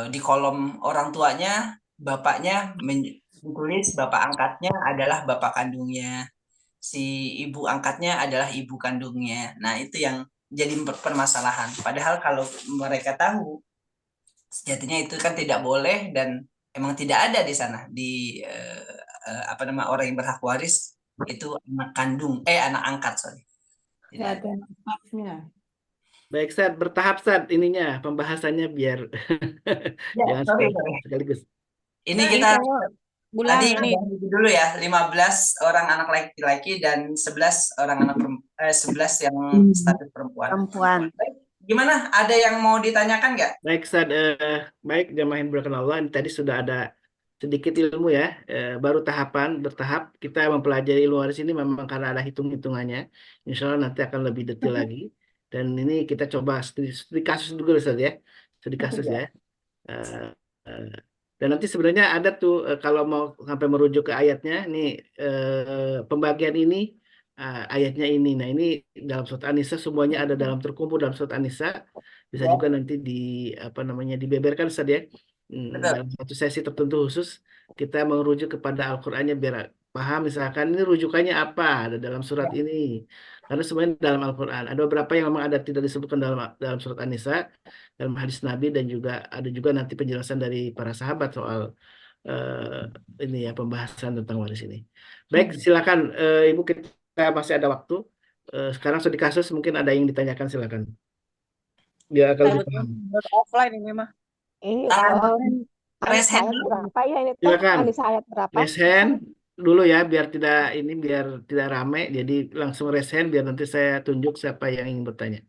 di kolom orang tuanya, bapaknya menulis bapak angkatnya adalah bapak kandungnya, si ibu angkatnya adalah ibu kandungnya. Nah, itu yang jadi permasalahan. Padahal kalau mereka tahu, sejatinya itu kan tidak boleh dan emang tidak ada di sana di apa nama orang yang berhak waris itu anak kandung, anak angkat, sorry. Tidak Nggak ada. ada manfaatnya. Baik, Sat, bertahap Sat ininya pembahasannya biar Ya, jangan sorry. sekaligus. Ini Nah, kita saya ulang tadi ini. dulu ya, 15 orang anak laki-laki dan 11 orang anak 11 yang status perempuan. Perempuan. Baik, gimana? Ada yang mau ditanyakan nggak? Baik, Sat, baik jamaah yang berkenan Allah, ini tadi sudah ada sedikit ilmu ya, baru bertahap kita mempelajari ilmu waris ini memang karena ada hitung-hitungannya. Insya Allah nanti akan lebih detail lagi. Dan ini kita coba studi kasus dulu Ustaz ya, studi kasus ya. Eh, eh, dan nanti sebenarnya ada tuh kalau mau sampai merujuk ke ayatnya, nih pembagian ini ayatnya ini. Nah ini dalam surat An-Nisa semuanya ada dalam terkumpul dalam surat An-Nisa. Bisa juga nanti di apa namanya dibeberkan Ustaz ya. Betul. Dalam satu sesi tertentu khusus kita merujuk kepada Al-Qur'annya biar paham misalkan ini rujukannya apa ada dalam surat ini. Karena semuanya dalam Al-Qur'an. Ada beberapa yang memang ada tidak disebutkan dalam surat An-Nisa, dalam hadis Nabi dan juga ada juga nanti penjelasan dari para sahabat soal ini ya pembahasan tentang waris ini. Baik, silakan Ibu kita masih ada waktu. Sekarang studi kasus mungkin ada yang ditanyakan silakan. Biar akan lebih paham. Offline ini mah. Ini Raise hand ayat dulu. berapa ya ini teh? Silakan. Anissa ayat berapa? Raise hand dulu ya biar tidak rame. Jadi langsung raise hand biar nanti saya tunjuk siapa yang ingin bertanya.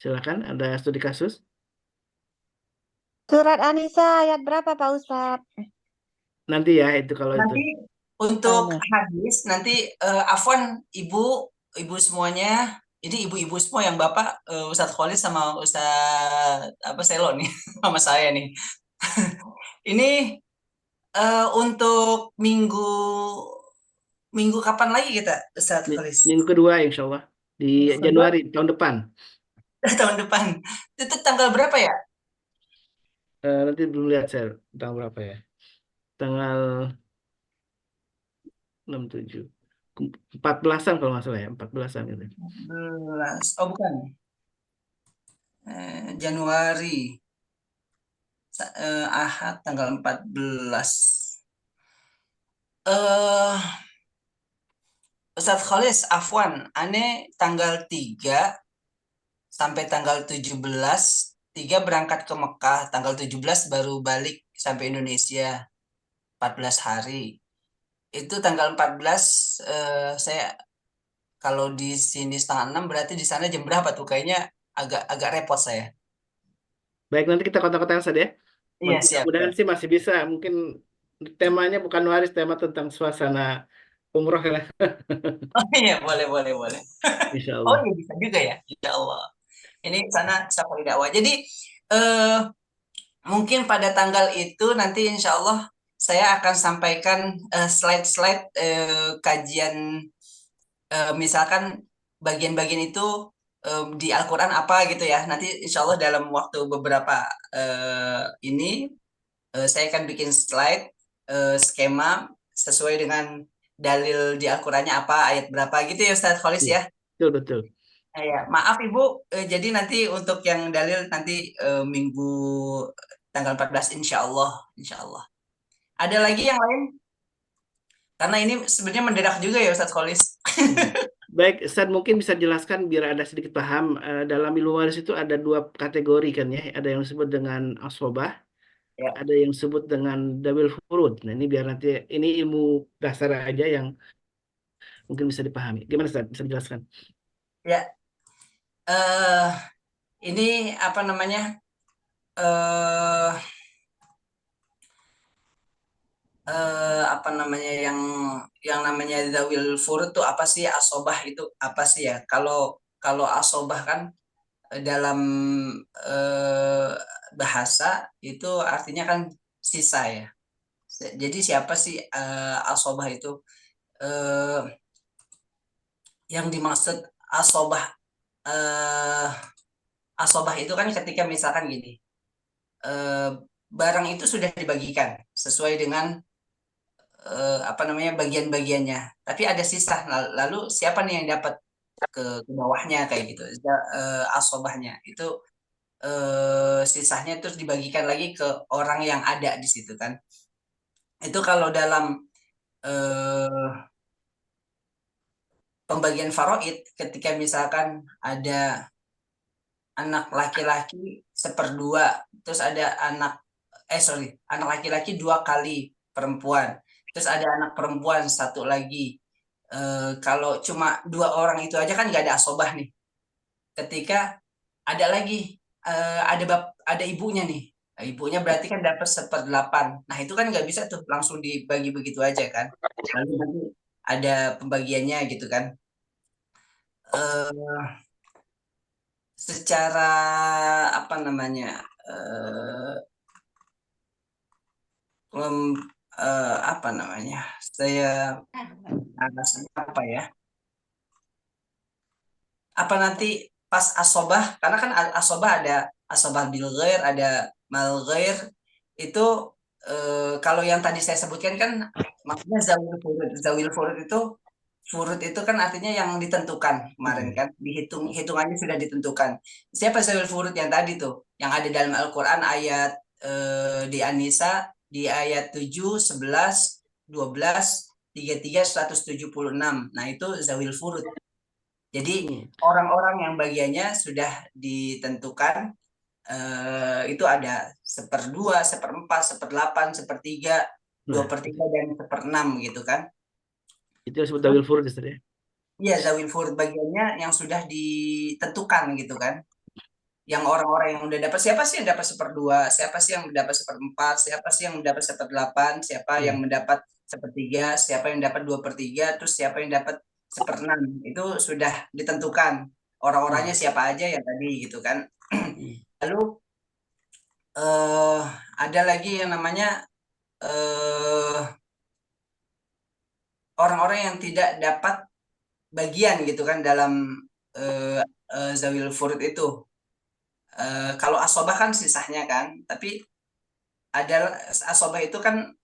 Silakan, ada studi kasus. Surat An-Nisa ayat berapa Pak Ustadz? Nanti ya itu kalau Nanti itu. untuk Ada. hadis nanti Afwan ibu semuanya, ini ibu-ibu semua yang Bapak Ustadz Kholis sama Ustadz apa Selo nih sama saya nih. Ini untuk minggu kapan lagi kita Ustadz Kholis? Minggu kedua insya Allah di Minggu kedua? Januari tahun depan. Tahun depan. Itu tanggal berapa ya? Nanti belum lihat saya tanggal berapa ya. Tanggal 67. 14-an kalau nggak salah ya, 14-an gitu. 14. Oh bukan. Januari. Ahad tanggal 14. Ustadz Kholis, Afwan, aneh tanggal 3 sampai tanggal 17, 3 berangkat ke Mekah, tanggal 17 baru balik sampai Indonesia, 14 hari. Itu tanggal 14 saya kalau di sini 5:30 berarti di sana jam berapa tuh? Kayaknya agak repot saya. Baik, nanti kita kontak-kontak saja ya. Iya, siap. Mudah-mudahan sih masih bisa. Mungkin temanya bukan waris, tema tentang suasana umroh ya. Oh iya, boleh. Insya Oh Allah. iya bisa juga ya, Insya Allah. Ini sana safari dakwah. Jadi mungkin pada tanggal itu nanti Insya Allah saya akan sampaikan slide-slide kajian misalkan bagian-bagian itu di Al-Quran apa gitu ya. Nanti insya Allah dalam waktu beberapa ini saya akan bikin slide skema sesuai dengan dalil di Al-Qurannya apa, ayat berapa gitu ya Ustaz Kholis ya. Betul, betul. Ya, maaf Ibu, jadi nanti untuk yang dalil nanti minggu tanggal 14 insya Allah. Ada lagi yang lain? Karena ini sebenarnya mendadak juga ya Ustaz Kholis. Baik, Ustaz mungkin bisa jelaskan biar ada sedikit paham. Dalam ilmu waris itu ada dua kategori kan ya. Ada yang disebut dengan asobah, Ya. ada yang disebut dengan dawil furud. Nah ini biar nanti, ini ilmu dasar aja yang mungkin bisa dipahami. Gimana Ustaz? Bisa dijelaskan? Ya, ini apa namanya? Apa namanya yang namanya zawil furud itu apa sih, asobah itu apa sih ya? Kalau asobah kan dalam bahasa itu artinya kan sisa ya. Jadi siapa sih asobah itu? Yang dimaksud asobah asobah itu kan ketika misalkan gini, barang itu sudah dibagikan sesuai dengan apa namanya bagian-bagiannya, tapi ada sisa. Lalu siapa nih yang dapat ke bawahnya kayak gitu? Asobahnya itu sisanya terus dibagikan lagi ke orang yang ada di situ kan. Itu kalau dalam pembagian faraid, ketika misalkan ada anak laki-laki 1/2, terus ada anak laki-laki 2 kali perempuan, terus ada anak perempuan 1 lagi. Kalau cuma 2 orang itu aja kan nggak ada asobah nih. Ketika ada lagi ada ibunya nih, ibunya berarti kan dapat 1/8. Nah itu kan nggak bisa tuh langsung dibagi begitu aja kan. Lalu nanti ada pembagiannya gitu kan. Secara apa namanya apa namanya, saya apa ya, apa nanti pas asobah, karena kan asobah ada asobah bil ghair, ada mal ghair. Itu kalau yang tadi saya sebutkan kan maksudnya zawil furud itu, furud itu kan artinya yang ditentukan kemarin kan, hitungannya sudah ditentukan. Siapa zawil furud yang tadi tuh, yang ada dalam Al-Quran ayat di An-Nisa di ayat 7, 11, 12, 33, 176. Nah itu zawil furud. Jadi orang-orang yang bagiannya sudah ditentukan, itu ada 1/2, 1/4, 1/8, 1/3, 2/3 dan 1/6 gitu kan. Itu yang disebut dawil furud ya? Iya, zawil furud bagiannya yang sudah ditentukan gitu kan. Yang orang-orang yang udah dapat, siapa sih yang dapat 1/2, siapa sih yang mendapat 1/4, siapa sih yang mendapat 1/8, siapa yang mendapat 1/3, siapa yang dapat 2/3, terus siapa yang dapat 1/6. Itu sudah ditentukan orang-orangnya siapa aja ya tadi gitu kan. Lalu ada lagi yang namanya orang-orang yang tidak dapat bagian gitu kan dalam zawil furud itu. Kalau asobah kan sisanya kan, tapi ada asobah itu kan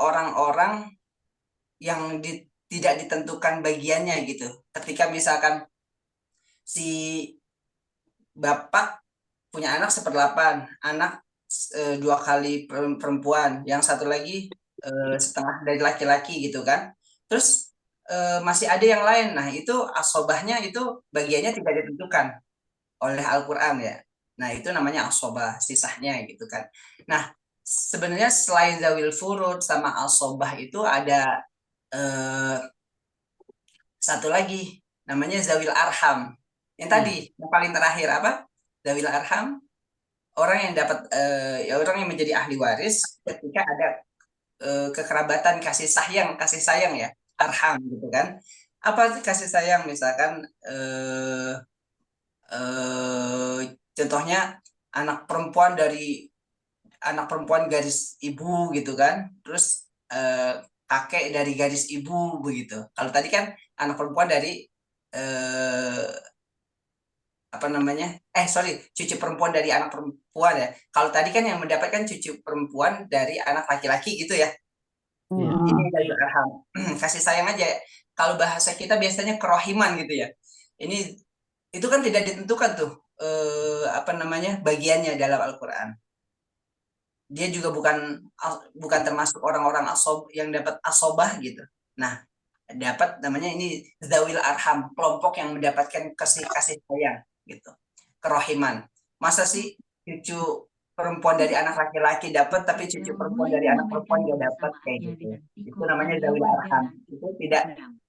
orang-orang yang tidak ditentukan bagiannya gitu. Ketika misalkan si bapak punya anak 1/8, anak 2 kali perempuan, yang satu lagi setengah dari laki-laki gitu kan. Terus masih ada yang lain. Nah itu asobahnya itu bagiannya tidak ditentukan oleh Al-Quran ya. Nah itu namanya asobah, sisanya gitu kan. Nah sebenarnya selain zawil furud sama asobah itu ada satu lagi namanya zawil arham. Yang tadi yang paling terakhir apa? Zawil arham, orang yang dapat orang yang menjadi ahli waris ketika ada kekerabatan, kasih sayang ya, arham gitu kan. Apa kasih sayang? Misalkan contohnya anak perempuan garis ibu gitu kan, terus kakek dari garis ibu begitu. Kalau tadi kan anak perempuan dari cucu perempuan dari anak perempuan ya. Kalau tadi kan yang mendapatkan cucu perempuan dari anak laki-laki gitu ya. Iya. Ini zawil arham. Kasih sayang aja. Kalau bahasa kita biasanya kerohiman gitu ya. Ini itu kan tidak ditentukan tuh bagiannya dalam Al-Qur'an. Dia juga bukan termasuk orang-orang yang dapat asobah gitu. Nah, dapat namanya ini zawil arham, kelompok yang mendapatkan kasih sayang gitu. Kerohiman. Masa sih cucu perempuan dari anak laki-laki dapat, tapi cucu perempuan dari anak perempuan nggak dapat, kayak gitu. Itu namanya zawil arham. Itu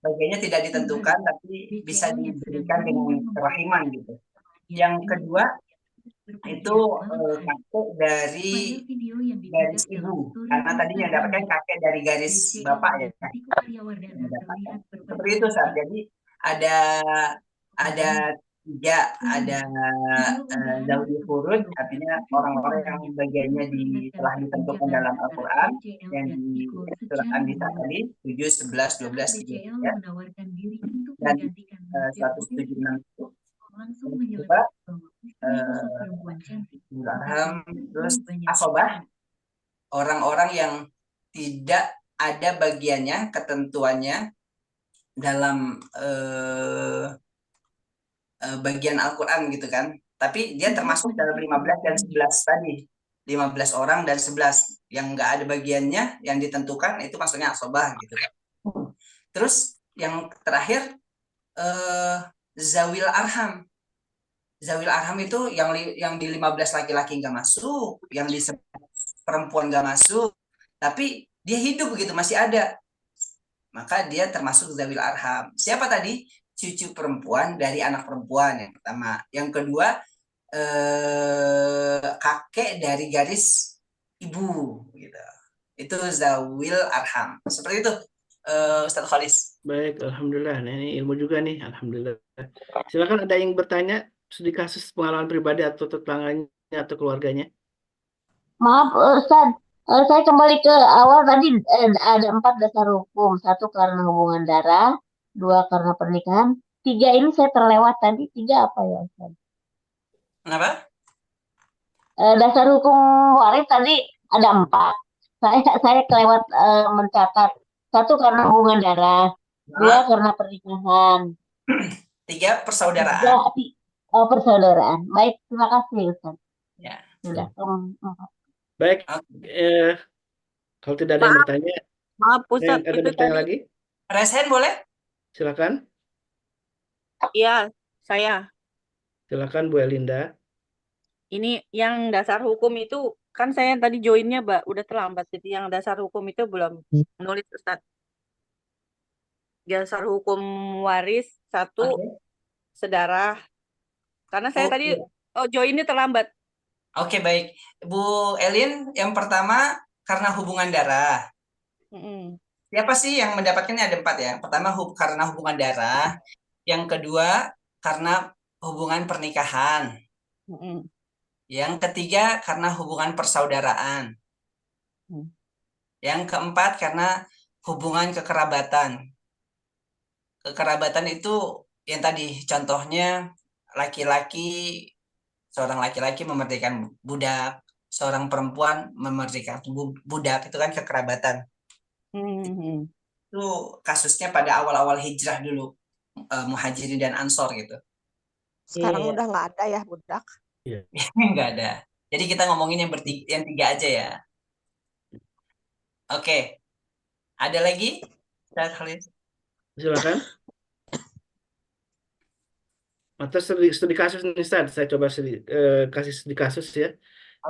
bagiannya tidak ditentukan, tapi bisa diberikan dengan kerohiman gitu. Yang kedua itu kakek dari garis ibu, karena tadinya dapatkan kakek dari garis bapak ya. Seperti itu, Sar. Jadi ada tiga, ada zawil furud, artinya orang-orang yang bagiannya telah ditentukan dalam Al-Quran, yang di surat An-Nisa tadi 7, 11, 12 gitu ya. Dan 176 itu juga terus asobah, orang-orang yang tidak ada bagiannya, ketentuannya dalam bagian Al-Quran gitu kan, tapi dia termasuk dalam 15 dan 11 tadi. 15 orang dan 11 yang nggak ada bagiannya, yang ditentukan itu maksudnya asobah gitu kan. Terus yang terakhir zawil arham. Zawil arham itu yang di 15 laki-laki nggak masuk, yang di perempuan nggak masuk, tapi dia hidup begitu, masih ada. Maka dia termasuk zawil arham. Siapa tadi? Cucu perempuan dari anak perempuan yang pertama. Yang kedua, kakek dari garis ibu gitu. Itu zawil arham. Seperti itu, Ustaz Khalis. Baik, alhamdulillah. Nah, ini ilmu juga nih, alhamdulillah. Silakan, ada yang bertanya studi kasus pengalaman pribadi atau tetangganya atau keluarganya. Maaf Ustaz, saya kembali ke awal tadi, ada 4 dasar hukum. 1 karena hubungan darah, 2 karena pernikahan, 3 ini saya terlewat tadi. 3 apa ya Ustaz? Kenapa? Dasar hukum waris tadi ada 4. Saya kelewat mencatat. 1 karena hubungan darah, 2 karena pernikahan, 3 persaudaraan. 3 persaudaraan. Baik, terima kasih Ustaz. Ya. Sudah. Baik, kalau tidak ada yang bertanya, Maaf, Ustaz, ada itu bertanya tadi. lagi? Resen boleh? Silakan. Iya, saya. Silakan Bu Elinda. Ini yang dasar hukum itu kan saya tadi joinnya, Mbak, udah terlambat. Jadi yang dasar hukum itu belum nulis, Ustaz. Dasar hukum waris 1 sedarah. Karena saya tadi joinnya terlambat. Oke, baik. Bu Elin, yang pertama karena hubungan darah. Siapa sih yang mendapatkannya? Ada 4 ya. Pertama karena hubungan darah. Yang kedua karena hubungan pernikahan. Yang ketiga karena hubungan persaudaraan. Yang keempat karena hubungan kekerabatan. Kekerabatan itu yang tadi contohnya seorang laki-laki memerdekakan budak, seorang perempuan memerdekakan budak, itu kan kekerabatan. Itu kasusnya pada awal-awal hijrah dulu, Muhajirin dan Ansor gitu. Sekarang udah nggak ada ya budak. Nggak ada. Jadi kita ngomongin yang 3 aja ya. Oke. Ada lagi? Silakan. Atau studi kasus nih, Ustaz. Saya coba kasih studi kasus ya.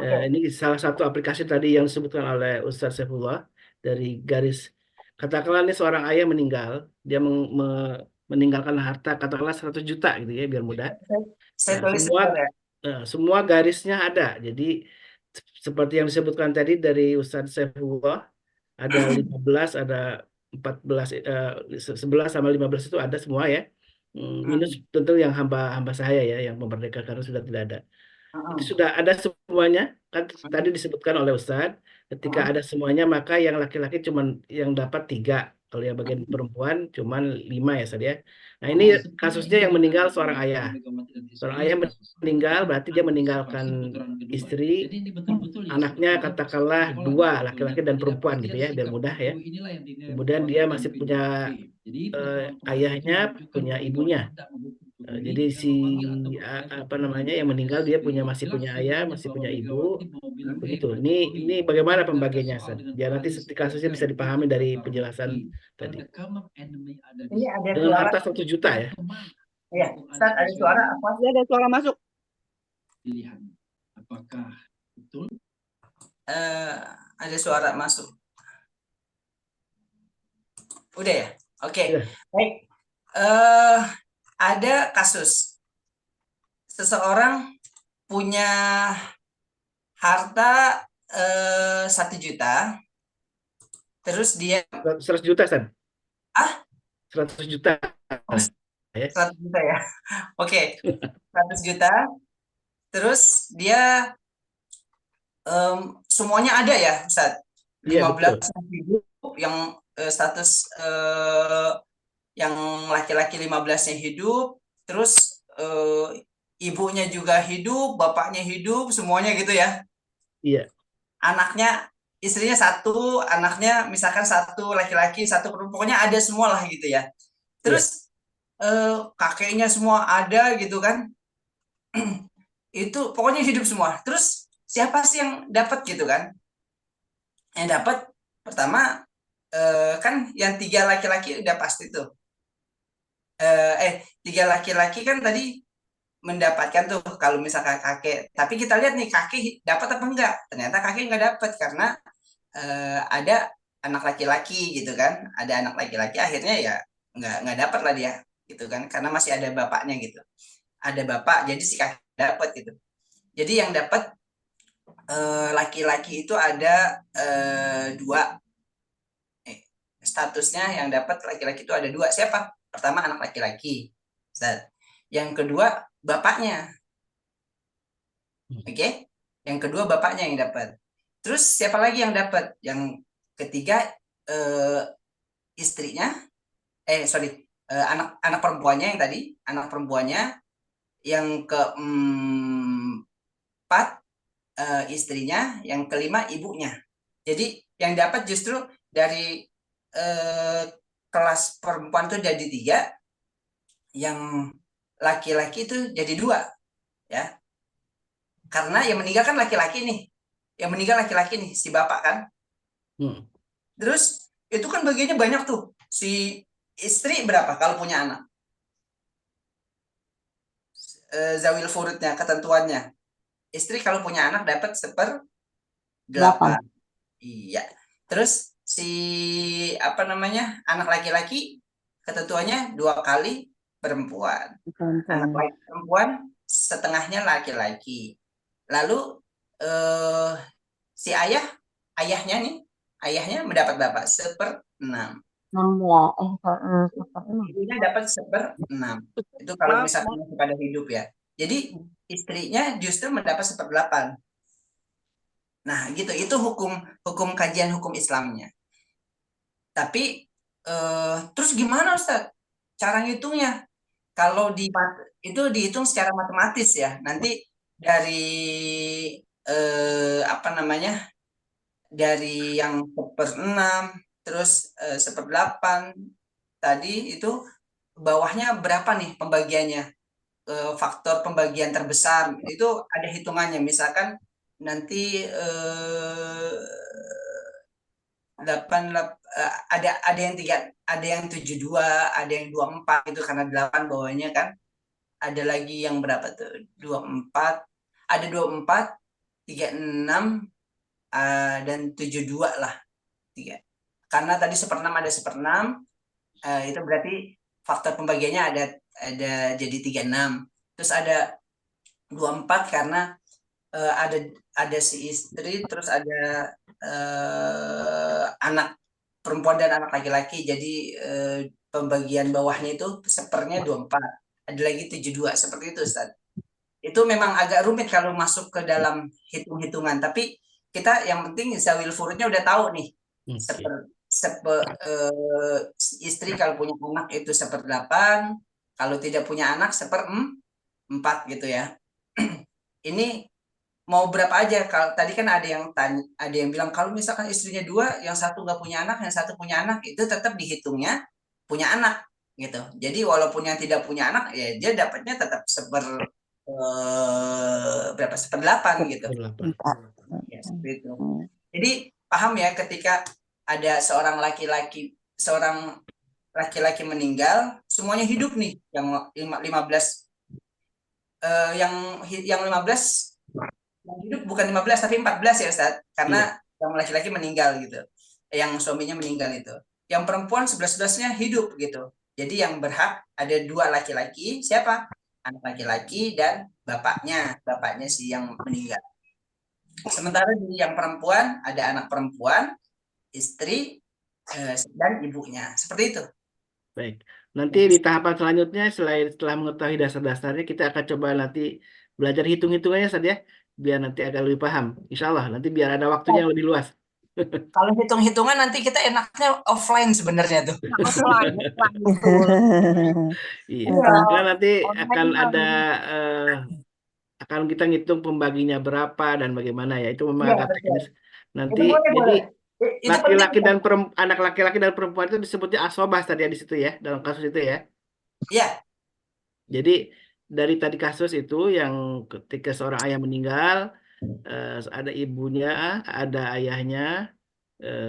Ini salah satu aplikasi tadi yang disebutkan oleh Ustaz Saifullah dari garis. Katakanlah ini seorang ayah meninggal, dia meninggalkan harta katakanlah 100 juta gitu ya, biar mudah. Semua garisnya ada. Jadi seperti yang disebutkan tadi dari Ustaz Saifullah, ada 15, ada 14, 11 sama 15 itu ada semua ya. Minus tentu yang hamba saya ya, yang memerdekakan karena sudah tidak ada. Itu sudah ada semuanya, kan tadi disebutkan oleh Ustadz, ketika ada semuanya maka yang laki-laki cuma yang dapat 3, Kalau yang bagian perempuan cuman 5 ya Ustaz ya. Nah ini kasusnya yang meninggal seorang ayah. Seorang ayah meninggal berarti dia meninggalkan istri, anaknya katakanlah 2, laki-laki dan perempuan gitu ya, biar mudah ya. Kemudian dia masih punya ayahnya, punya ibunya. Jadi si apa namanya yang meninggal dia masih punya ayah, masih punya ibu, begitu. Ini bagaimana pembagiannya, San? Biar nanti kasusnya bisa dipahami dari penjelasan tadi. Ini ada Dengan suara. harta 1 juta ya. Iya, Ustaz, ada suara apa? Ya, ada suara masuk. Ada suara masuk. Udah ya? Oke. Iya. Baik. Ada kasus seseorang punya harta 1 juta, terus dia 100 juta, San. 100 juta. Ya. 100 juta ya. Oke. 100 juta. Terus dia semuanya ada ya, Ustaz. Iya, 15 betul. yang hidup, yang status yang laki-laki 15-nya hidup, terus ibunya juga hidup, bapaknya hidup, semuanya gitu ya. Iya. Anaknya, istrinya 1, anaknya misalkan 1 laki-laki, 1 perempuan, pokoknya ada semua lah gitu ya. Terus kakeknya semua ada gitu kan. Itu pokoknya hidup semua. Terus siapa sih yang dapat gitu kan? Yang dapat pertama kan yang 3 laki-laki udah pasti tuh. 3 laki-laki kan tadi mendapatkan tuh kalau misalkan kakek. Tapi kita lihat nih kakek dapat apa enggak? Ternyata kakek nggak dapat karena ada anak laki-laki gitu kan. Ada anak laki-laki, akhirnya ya nggak dapat lah dia gitu kan, karena masih ada bapaknya gitu. Ada bapak, jadi si kakek dapat gitu. Jadi yang dapat laki-laki itu ada 2. Statusnya yang dapat laki-laki itu ada 2. Siapa? Pertama anak laki-laki. Yang kedua bapaknya. Oke? Yang kedua bapaknya yang dapat. Terus siapa lagi yang dapat? Yang ketiga istrinya. Anak perempuannya yang tadi, anak perempuannya. Yang keempat istrinya, yang kelima ibunya. Jadi yang dapat justru dari kelas perempuan itu jadi 3, yang laki-laki itu jadi 2 ya. Karena yang meninggal kan laki-laki nih. Yang meninggal laki-laki nih, si bapak kan. Terus itu kan bagiannya banyak tuh. Si istri berapa kalau punya anak? Zawil furudnya, ketentuannya. Istri kalau punya anak dapat 1/8. Iya. Terus si anak laki-laki ketentuannya 2 kali perempuan. Anak laki perempuan setengahnya laki-laki. Lalu si ayahnya mendapat berapa? 1/6. Ibunya dapat 1/6. Itu kalau misalkan masih pada hidup ya. Jadi istrinya justru mendapat 1/8. Nah, gitu. Itu kajian hukum Islamnya. Tapi terus gimana Ustaz cara ngitungnya? Kalau itu dihitung secara matematis ya. Nanti dari dari yang 1/6 terus 1/8 tadi itu bawahnya berapa nih pembagiannya? Faktor pembagian terbesar itu ada hitungannya. Misalkan nanti ada yang 72, ada yang 24 itu karena 8 bawahnya kan. Ada lagi yang berapa tuh? 24, ada 24, 36 dan 72 lah. 3. Karena tadi 1/6 ada 1/6, itu berarti faktor pembagiannya ada jadi 36. Terus ada 24 karena ada si istri, terus ada anak perempuan dan anak laki-laki. Jadi pembagian bawahnya itu 1/nya 24. Ada lagi 72 seperti itu Ustaz. Itu memang agak rumit kalau masuk ke dalam hitung-hitungan, tapi kita yang penting zawil furudnya udah tahu nih. istri kalau punya anak itu 1/8, kalau tidak punya anak 1/4 gitu ya. Ini mau berapa aja? Kalau tadi kan ada yang bilang kalau misalkan istrinya 2, yang satu nggak punya anak, yang satu punya anak, itu tetap dihitungnya punya anak gitu. Jadi walaupun yang tidak punya anak ya dia dapatnya tetap berapa 1/8 gitu. 1/8. Ya, seperti itu. Jadi paham ya ketika ada seorang laki-laki meninggal, semuanya hidup nih yang 15 yang 15 yang hidup bukan 15 tapi 14 ya Ustaz, karena yang laki-laki meninggal gitu. Yang suaminya meninggal itu. Yang perempuan 11-11-nya hidup gitu. Jadi yang berhak ada 2 laki-laki, siapa? Anak laki-laki dan bapaknya si yang meninggal. Sementara di yang perempuan ada anak perempuan, istri, dan ibunya. Seperti itu. Baik. Nanti di tahapan selanjutnya setelah mengetahui dasar-dasarnya kita akan coba nanti belajar hitung-hitungannya saja ya, biar nanti agak lebih paham. Insya Allah nanti biar ada waktunya yang lebih luas. Kalau hitung-hitungan nanti kita enaknya offline sebenarnya tuh. Offline, betul. Iya. Iya. Karena nanti akan Online ada akan kita ngitung pembaginya berapa dan bagaimana ya. Itu memang Iya, agak betul. teknis. Nanti Itu boleh, jadi boleh. Itu penting. laki-laki dan anak laki-laki dan perempuan itu disebutnya asobah tadi ya di situ ya, dalam kasus itu ya. Iya. Jadi dari tadi kasus itu yang ketika seorang ayah meninggal, ada ibunya, ada ayahnya,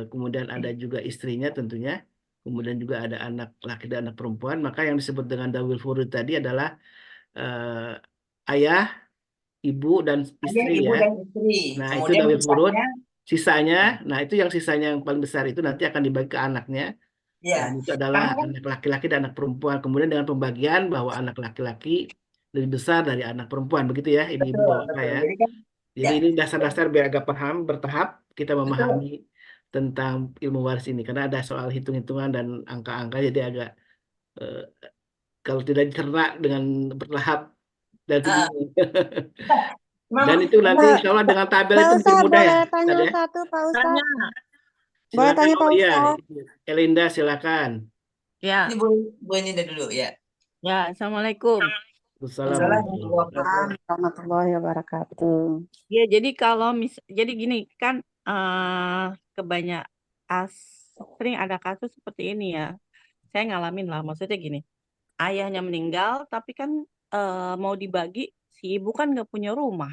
kemudian ada juga istrinya tentunya, kemudian juga ada anak laki dan anak perempuan. Maka yang disebut dengan dawil furud tadi adalah ayah, ibu dan Ayah, istri ibu ya. dan istri. Nah itu Kemudian dawil furud. sisanya, Nah itu yang sisanya yang paling besar itu nanti akan dibagi ke anaknya. ya. Dan itu adalah Karena kan anak laki-laki dan anak perempuan. Kemudian dengan pembagian bahwa anak laki-laki lebih besar dari anak perempuan. Begitu ya, ibu-ibu betul, bapak betul. ya. Jadi kan Jadi ya, ini dasar-dasar biar agak paham, bertahap kita betul. memahami tentang ilmu waris ini. Karena ada soal hitung-hitungan dan angka-angka, jadi agak eh, kalau tidak dicerna dengan bertahap dan Ah, bingung. memang Dan itu nanti insya Allah dengan tabel Pak itu lebih Ustadz, mudah ya, boleh Ustaz tanya ya. satu, Pak Ustadz? Tanya. Boleh Silakan. tanya Pak Oh iya, Ustadz? Elinda silakan. Ya, ini Bu Ninda dulu ya. ya. Assalamualaikum. Assalamualaikum. Waalaikumsalam warahmatullahi wabarakatuh. Ya, jadi kalau jadi gini kan kebanyak sering ada kasus seperti ini ya. Saya ngalamin lah, maksudnya gini. Ayahnya meninggal, tapi kan mau dibagi, si ibu kan nggak punya rumah.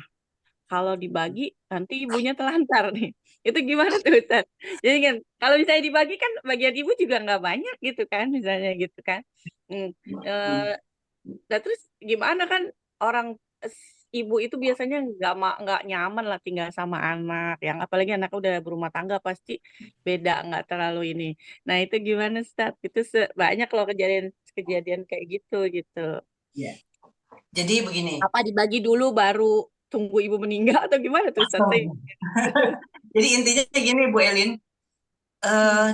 Kalau dibagi, nanti ibunya telantar nih. Itu gimana tuh, Ustaz? Jadi kan, kalau misalnya dibagi kan bagian ibu juga nggak banyak gitu kan, misalnya gitu kan. Nah terus gimana kan orang ibu itu biasanya nggak nyaman lah tinggal sama anak, yang apalagi anak udah berumah tangga pasti beda, nggak terlalu ini. Nah itu gimana, Ustaz? Itu banyak loh kejadian kayak gitu gitu. Ya. Jadi begini. Apa dibagi dulu baru tunggu ibu meninggal atau gimana tuh, Ustaz? Jadi intinya gini Bu Elin,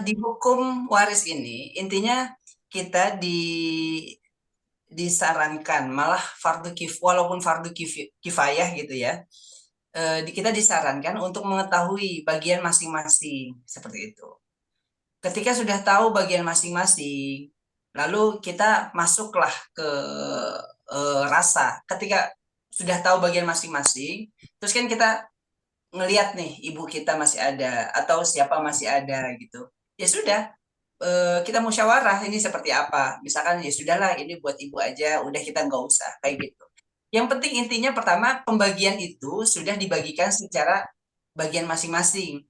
di hukum waris ini intinya kita disarankan malah walaupun fardu kifayah gitu ya, kita disarankan untuk mengetahui bagian masing-masing seperti itu. Ketika sudah tahu bagian masing-masing, lalu kita masuklah ke rasa. Ketika sudah tahu bagian masing-masing, terus kan kita ngelihat nih ibu kita masih ada atau siapa masih ada gitu. Ya sudah, kita musyawarah ini seperti apa. Misalkan ya sudahlah ini buat ibu aja, udah kita nggak usah kayak gitu. Yang penting intinya pertama pembagian itu sudah dibagikan secara bagian masing-masing.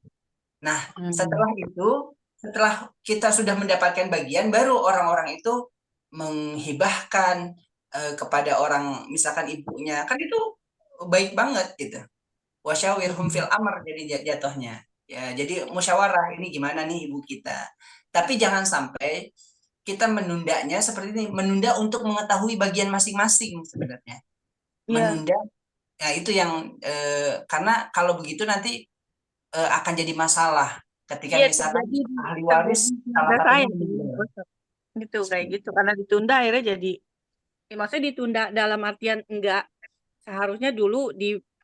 Nah, setelah kita sudah mendapatkan bagian, baru orang-orang itu menghibahkan kepada orang, misalkan ibunya, kan itu baik banget gitu. Wasyawirhum fil amr jadi jatuhnya. Ya, jadi musyawarah ini gimana nih ibu kita. Tapi jangan sampai kita menundanya seperti ini, menunda untuk mengetahui bagian masing-masing sebenarnya. Menunda, ya itu yang karena kalau begitu nanti akan jadi masalah ketika misalkan ahli waris salah satunya meninggal. Gitu kayak gitu karena ditunda akhirnya jadi maksudnya ditunda dalam artian enggak seharusnya dulu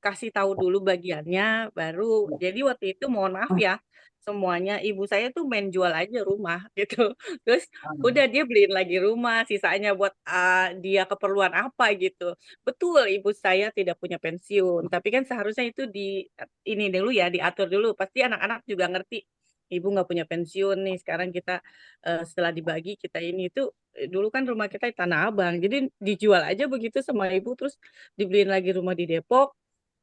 kasih tahu dulu bagiannya, baru. Jadi waktu itu mohon maaf ya, semuanya ibu saya tuh main jual aja rumah gitu. Terus udah dia beliin lagi rumah, sisanya buat dia keperluan apa gitu. Betul, ibu saya tidak punya pensiun, tapi kan seharusnya itu ini dulu ya, diatur dulu. Pasti anak-anak juga ngerti. Ibu nggak punya pensiun nih, sekarang kita setelah dibagi kita ini itu dulu kan rumah kita di Tanah Abang, jadi dijual aja begitu sama ibu, terus dibeliin lagi rumah di Depok.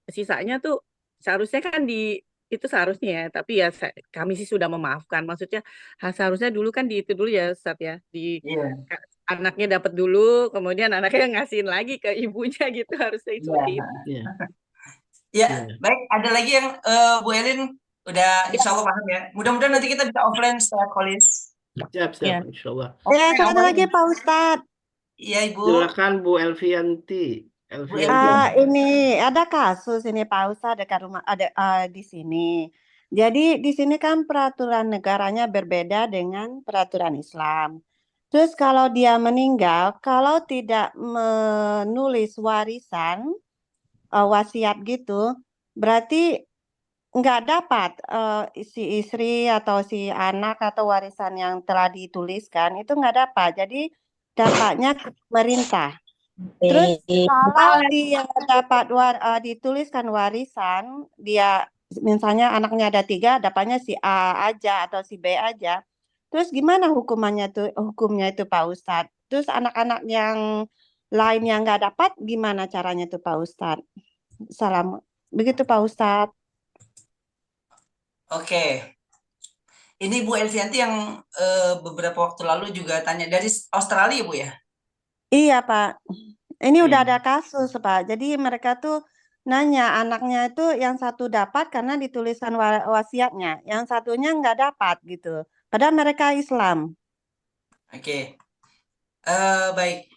Sisanya tuh seharusnya kan itu seharusnya ya, tapi ya kami sih sudah memaafkan. Maksudnya seharusnya dulu kan di itu dulu ya, Ustaz ya, Iya, anaknya dapat dulu, kemudian anaknya ngasihin lagi ke ibunya gitu, harusnya seperti iya. itu. Iya, Ya, iya. baik. Ada lagi yang Bu Elin udah insya Allah paham ya. Mudah-mudahan nanti kita bisa offline setelah kolis. Siap, Ya. insya Allah. Ya, Oke, satu lagi awalnya. Pak Ustadz. Iya, Ibu. Silakan Bu Elvianti. Bu Elvianti. Elvin. Ini ada kasus ini Pak Ustadz dekat rumah ada di sini. Jadi di sini kan peraturan negaranya berbeda dengan peraturan Islam. Terus kalau dia meninggal, kalau tidak menulis warisan wasiat gitu, berarti nggak dapat si istri atau si anak atau warisan yang telah dituliskan itu nggak dapat. Jadi dapatnya ke pemerintah. Terus kalau dia dapat dituliskan warisan, dia misalnya anaknya ada 3, dapatnya si A aja atau si B aja. Terus gimana hukumnya itu Pak Ustadz? Terus anak-anak yang lain yang nggak dapat gimana caranya tuh Pak Ustadz? Salam. Begitu Pak Ustadz. Oke. Ini Bu Elvianti yang beberapa waktu lalu juga tanya dari Australia, Bu ya? Iya Pak. Ini udah Oke. ada kasus Pak. Jadi mereka tuh nanya anaknya itu yang satu dapat karena dituliskan wasiatnya, yang satunya nggak dapat gitu. Padahal mereka Islam. Oke. Baik.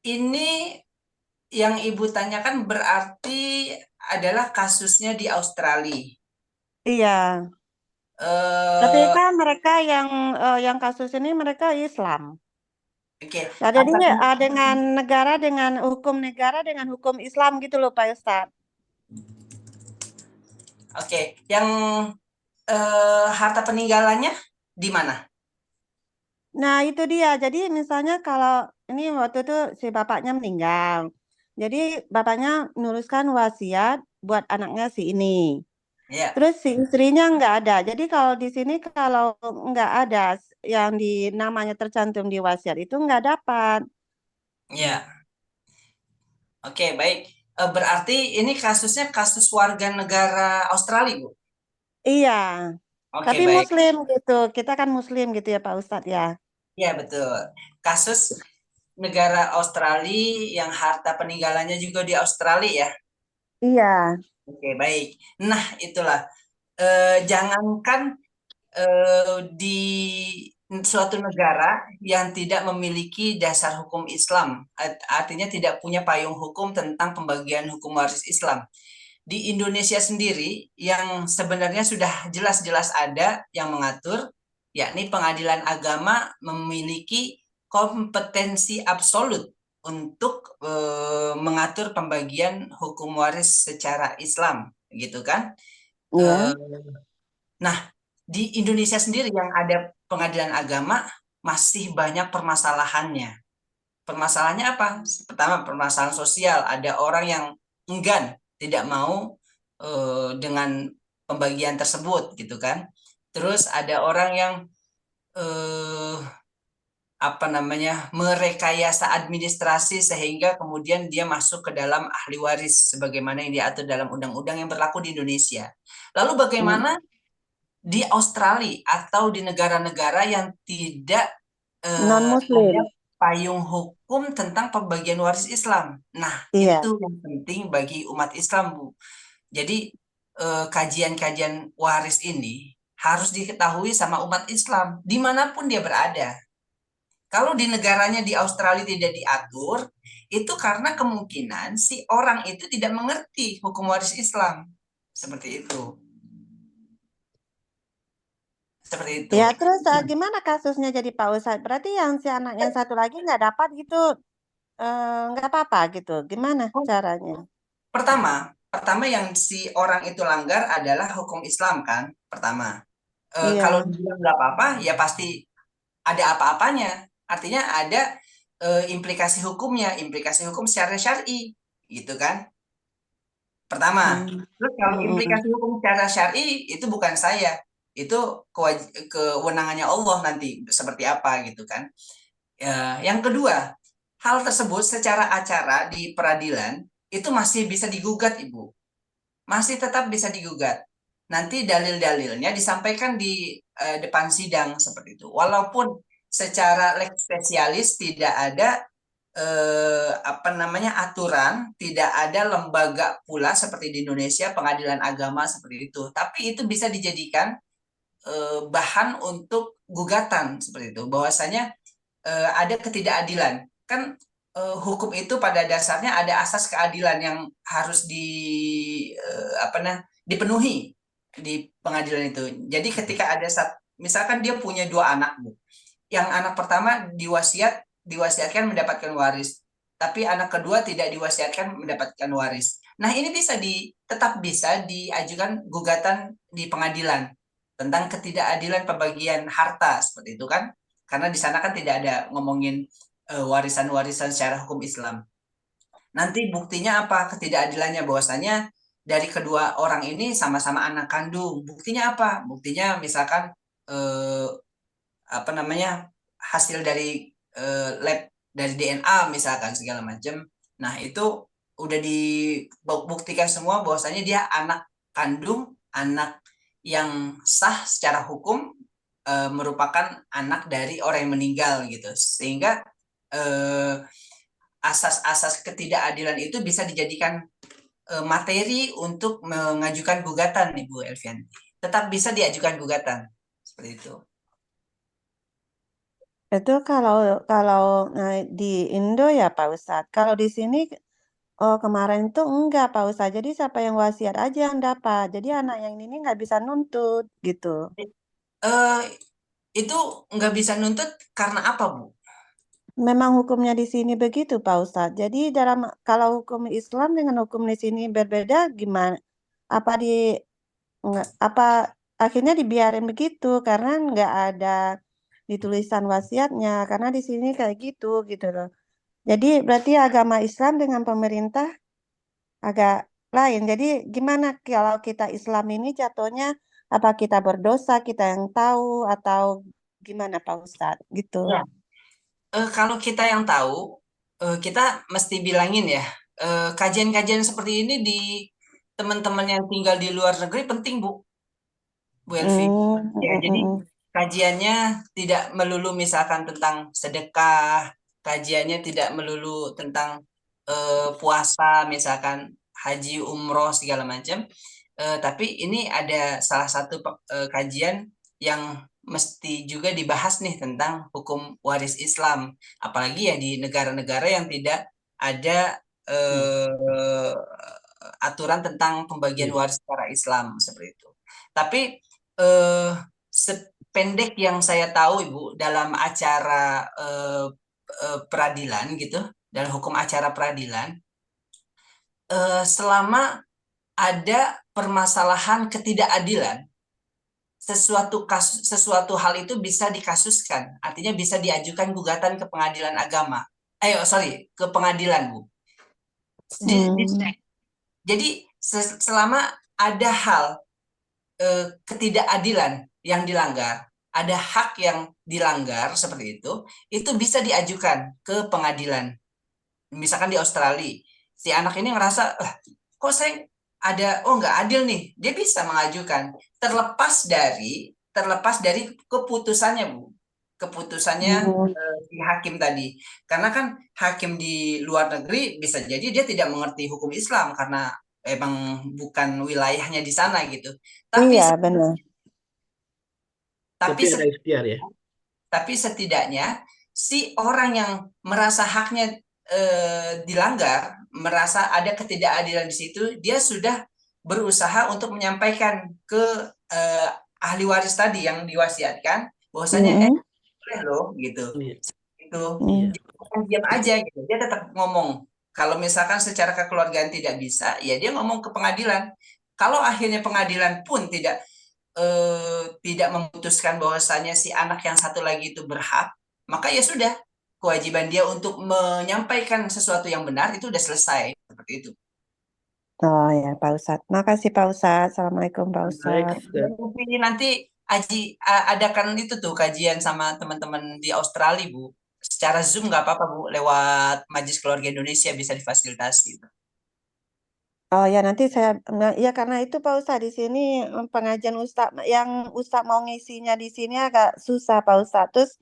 Ini yang Ibu tanyakan berarti adalah kasusnya di Australia. Iya. Tapi kan mereka yang kasus ini mereka Islam. Oke. Nah, jadi dengan negara dengan hukum Islam gitu loh Pak Ustadz. Oke, yang harta peninggalannya di mana? Nah, itu dia. Jadi misalnya kalau ini waktu itu si bapaknya meninggal. Jadi bapaknya nuliskan wasiat buat anaknya si ini. Ya. Terus si istrinya nggak ada. Jadi kalau di sini kalau nggak ada yang di namanya tercantum di wasiat itu nggak dapat. Ya. Oke, baik. Berarti ini kasusnya kasus warga negara Australia, Bu? Iya. Oke, Tapi baik. Muslim gitu. Kita kan Muslim gitu ya Pak Ustadz ya. Iya, betul. Kasus negara Australia yang harta peninggalannya juga di Australia ya? Iya. Oke, baik. Nah, itulah. Jangankan di suatu negara yang tidak memiliki dasar hukum Islam, artinya tidak punya payung hukum tentang pembagian hukum waris Islam. Di Indonesia sendiri yang sebenarnya sudah jelas-jelas ada yang mengatur, yakni pengadilan agama memiliki kompetensi absolut untuk mengatur pembagian hukum waris secara Islam, gitu kan? Iya. Nah, di Indonesia sendiri yang ada pengadilan agama masih banyak permasalahannya. Permasalahannya apa? Pertama, permasalahan sosial. Ada orang yang enggan, tidak mau dengan pembagian tersebut, gitu kan? Terus ada orang yang merekayasa administrasi sehingga kemudian dia masuk ke dalam ahli waris sebagaimana yang diatur dalam undang-undang yang berlaku di Indonesia. Lalu bagaimana di Australia atau di negara-negara yang tidak Non-Muslim. ada payung hukum tentang pembagian waris Islam. Nah, Iya. itu yang penting bagi umat Islam, Bu. Jadi kajian-kajian waris ini harus diketahui sama umat Islam dimanapun dia berada. Kalau di negaranya di Australia tidak diatur, itu karena kemungkinan si orang itu tidak mengerti hukum waris Islam. Seperti itu. Seperti itu. Ya, terus gimana kasusnya jadi Pak Ustadz? Berarti yang si anak yang satu lagi nggak dapat gitu. nggak apa-apa gitu. Gimana Oh, caranya? pertama yang si orang itu langgar adalah hukum Islam kan, pertama. Kalau Iya. dibilang nggak apa-apa, ya pasti ada apa-apanya. Artinya ada implikasi hukumnya, implikasi hukum secara syar'i, gitu kan? Pertama. Hmm. Terus kalau Mm-mm. implikasi hukum secara syar'i itu bukan saya, itu kewenangannya Allah nanti seperti apa gitu kan? Yang kedua, hal tersebut secara acara di peradilan itu masih bisa digugat, Ibu. Masih tetap bisa digugat. Nanti dalil-dalilnya disampaikan di depan sidang seperti itu. Walaupun secara lex spesialis tidak ada apa namanya aturan, tidak ada lembaga pula seperti di Indonesia pengadilan agama seperti itu. Tapi itu bisa dijadikan bahan untuk gugatan seperti itu. Bahwasanya ada ketidakadilan. Kan hukum itu pada dasarnya ada asas keadilan yang harus dipenuhi di pengadilan itu. Jadi ketika ada misalkan dia punya 2 anak, Bu. Yang anak pertama diwasiatkan mendapatkan waris, tapi anak kedua tidak diwasiatkan mendapatkan waris. Nah, ini tetap bisa diajukan gugatan di pengadilan tentang ketidakadilan pembagian harta seperti itu kan? Karena di sana kan tidak ada ngomongin warisan-warisan secara hukum Islam. Nanti buktinya apa? Ketidakadilannya bahwasanya dari kedua orang ini sama-sama anak kandung. Buktinya apa? Buktinya misalkan apa namanya hasil dari lab dari DNA misalkan segala macam. Nah, itu udah dibuktikan semua bahwasanya dia anak kandung, anak yang sah secara hukum, merupakan anak dari orang yang meninggal gitu. Sehingga asas-asas ketidakadilan itu bisa dijadikan materi untuk mengajukan gugatan, Ibu Elvian. Tetap bisa diajukan gugatan seperti itu. Itu kalau di Indo ya Pak Ustadz. Kalau di sini kemarin itu enggak Pak Ustadz. Jadi siapa yang wasiat aja yang dapat. Jadi anak yang ini nggak bisa nuntut gitu. Itu nggak bisa nuntut karena apa, Bu? Memang hukumnya di sini begitu Pak Ustadz. Jadi kalau hukum Islam dengan hukum di sini berbeda gimana? Apa akhirnya dibiarin begitu karena nggak ada ditulisan wasiatnya karena di sini kayak gitu loh. Jadi berarti agama Islam dengan pemerintah agak lain. Jadi gimana kalau kita Islam ini jatuhnya apa kita berdosa, kita yang tahu atau gimana Pak Ustadz gitu. Ya. Kalau kita yang tahu, kita mesti bilangin ya, kajian-kajian seperti ini di teman-teman yang tinggal di luar negeri penting, Bu Elvi. Ya, jadi kajiannya tidak melulu misalkan tentang sedekah, kajiannya tidak melulu tentang puasa, misalkan haji, umroh segala macam. Tapi ini ada salah satu kajian yang mesti juga dibahas nih tentang hukum waris Islam, apalagi ya di negara-negara yang tidak ada aturan tentang pembagian waris secara Islam seperti itu. Tapi sependek yang saya tahu, Ibu, dalam acara peradilan gitu, dalam hukum acara peradilan, selama ada permasalahan ketidakadilan, sesuatu hal itu bisa dikasuskan, artinya bisa diajukan gugatan ke pengadilan agama. Ke pengadilan, Bu. Jadi selama ada hal ketidakadilan yang dilanggar, ada hak yang dilanggar seperti itu bisa diajukan ke pengadilan. Misalkan di Australia, si anak ini ngerasa, kok saya nggak adil nih, dia bisa mengajukan terlepas dari keputusannya, Bu, keputusannya si hakim tadi, karena kan hakim di luar negeri bisa jadi dia tidak mengerti hukum Islam karena emang bukan wilayahnya di sana gitu. Tapi iya benar. Tapi ada ikhtiar ya. Tapi setidaknya si orang yang merasa haknya dilanggar, merasa ada ketidakadilan di situ, dia sudah berusaha untuk menyampaikan ke ahli waris tadi yang diwasiatkan bahwasanya boleh loh gitu. gitu. Iya. Dia bukan diam aja gitu, dia tetap ngomong. Kalau misalkan secara kekeluargaan tidak bisa, ya dia ngomong ke pengadilan. Kalau akhirnya pengadilan pun tidak memutuskan bahwasanya si anak yang satu lagi itu berhak, maka ya sudah, kewajiban dia untuk menyampaikan sesuatu yang benar itu udah selesai, seperti itu. Oh ya, Pak Ustadz. Makasih Pak Ustadz. Assalamualaikum Pak Baik, Ustadz. Ustaz. Mungkin nanti adakan itu tuh kajian sama teman-teman di Australia, Bu. Secara Zoom nggak apa-apa, Bu. Lewat Majelis Keluarga Indonesia bisa difasilitasi. Oh ya, nanti ya karena itu Pak Ustadz di sini pengajian Ustadz yang Ustadz mau ngisinya di sini agak susah Pak Ustadz. Terus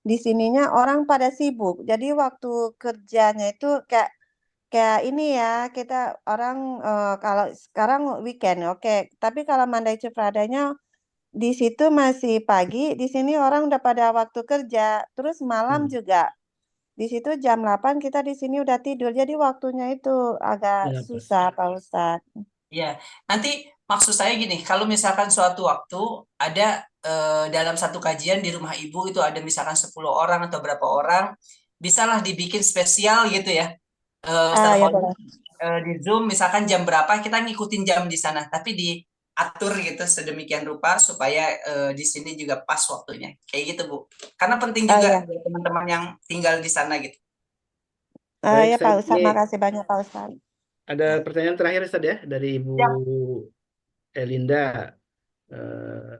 di sininya orang pada sibuk. Jadi waktu kerjanya itu kayak ini ya, kita orang kalau sekarang weekend, oke. Tapi kalau Monday to Friday-nya di situ masih pagi, di sini orang udah pada waktu kerja, terus malam juga. Di situ jam 8 kita di sini udah tidur. Jadi waktunya itu agak Ya, pas. susah, Pak Ustadz. Ya, nanti maksud saya gini, kalau misalkan suatu waktu ada dalam satu kajian di rumah ibu itu ada misalkan 10 orang atau berapa orang, bisalah dibikin spesial gitu ya. Ustaz Ya Khalid, boleh. di Zoom misalkan jam berapa kita ngikutin jam di sana, tapi diatur gitu sedemikian rupa supaya di sini juga pas waktunya. Kayak gitu, Bu. Karena penting juga Iya. buat teman-teman yang tinggal di sana gitu. Baik, Ya Pak Ustaz. Ustadz, Ini makasih banyak Pak Ustadz. ada pertanyaan terakhir, Ustaz, ya, dari Ibu Ya. Elinda.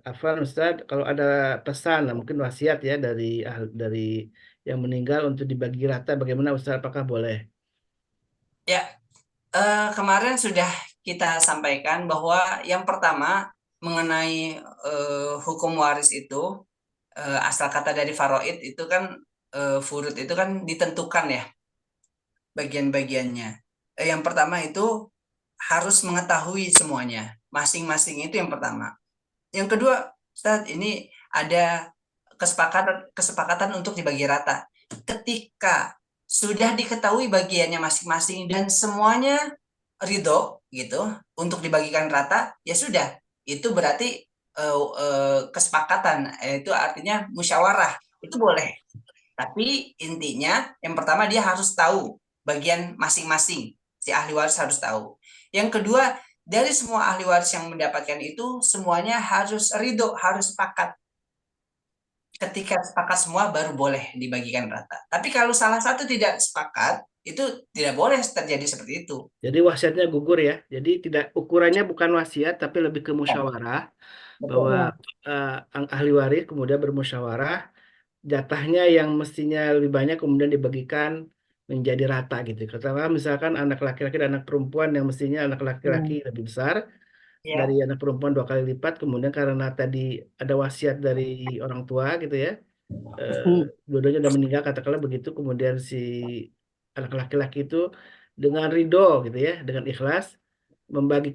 Afwan, Ustaz, kalau ada pesan, mungkin wasiat ya dari yang meninggal untuk dibagi rata, bagaimana Ustaz? Apakah boleh? Ya, kemarin sudah kita sampaikan bahwa yang pertama mengenai hukum waris itu, asal kata dari faraid itu kan furud itu kan ditentukan ya bagian-bagiannya. Yang pertama itu harus mengetahui semuanya, masing-masing itu yang pertama. Yang kedua, Ustaz, ini ada kesepakatan untuk dibagi rata. Ketika sudah diketahui bagiannya masing-masing dan semuanya ridho gitu untuk dibagikan rata, ya sudah, itu berarti kesepakatan, itu artinya musyawarah, itu boleh. Tapi intinya yang pertama dia harus tahu bagian masing-masing, si ahli waris harus tahu. Yang kedua, dari semua ahli waris yang mendapatkan itu semuanya harus ridho, harus sepakat. Ketika sepakat semua baru boleh dibagikan rata. Tapi kalau salah satu tidak sepakat, itu tidak boleh terjadi seperti itu. Jadi wasiatnya gugur ya. Jadi ukurannya bukan wasiat tapi lebih ke musyawarah, bahwa ahli waris kemudian bermusyawarah, jatahnya yang mestinya lebih banyak kemudian dibagikan menjadi rata gitu. Katakanlah misalkan anak laki-laki dan anak perempuan yang mestinya anak laki-laki lebih besar dari anak perempuan 2 kali lipat, kemudian karena tadi ada wasiat dari orang tua gitu ya, dua-duanya udah meninggal katakanlah begitu, kemudian si anak laki-laki itu dengan ridho gitu ya, dengan ikhlas membagi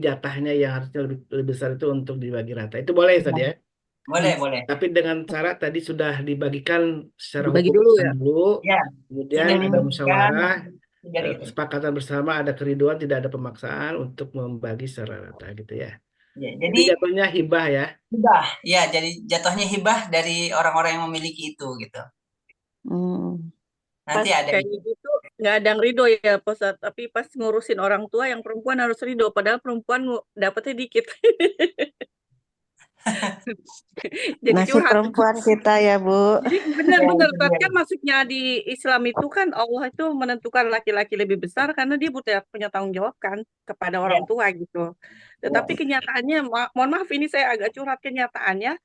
jatahnya yang harusnya lebih besar itu untuk dibagi rata. Itu boleh Ustaz ya. Boleh. Tapi dengan syarat tadi sudah dibagikan secara Dibagi hukum dulu ya. dulu, Ya, kemudian sudah ada dibagikan. musyawarah, Jadi, kesepakatan bersama, ada keriduan, tidak ada pemaksaan untuk membagi secara rata gitu ya. ya, Jadi jatuhnya hibah ya. Hibah, ya, jadi jatuhnya hibah dari orang-orang yang memiliki itu gitu. Nanti Pas ada kayak gitu nggak ada yang ridho ya Posat, tapi pas ngurusin orang tua yang perempuan harus ridho, padahal perempuan dapetnya dikit. Jadi Nasib curhat. perempuan kita ya Bu. Jadi benar-benar kan maksudnya di Islam itu kan Allah itu menentukan laki-laki lebih besar karena dia punya tanggung jawab kan kepada orang tua gitu. Tetapi kenyataannya, mohon maaf ini saya agak curhat, kenyataannya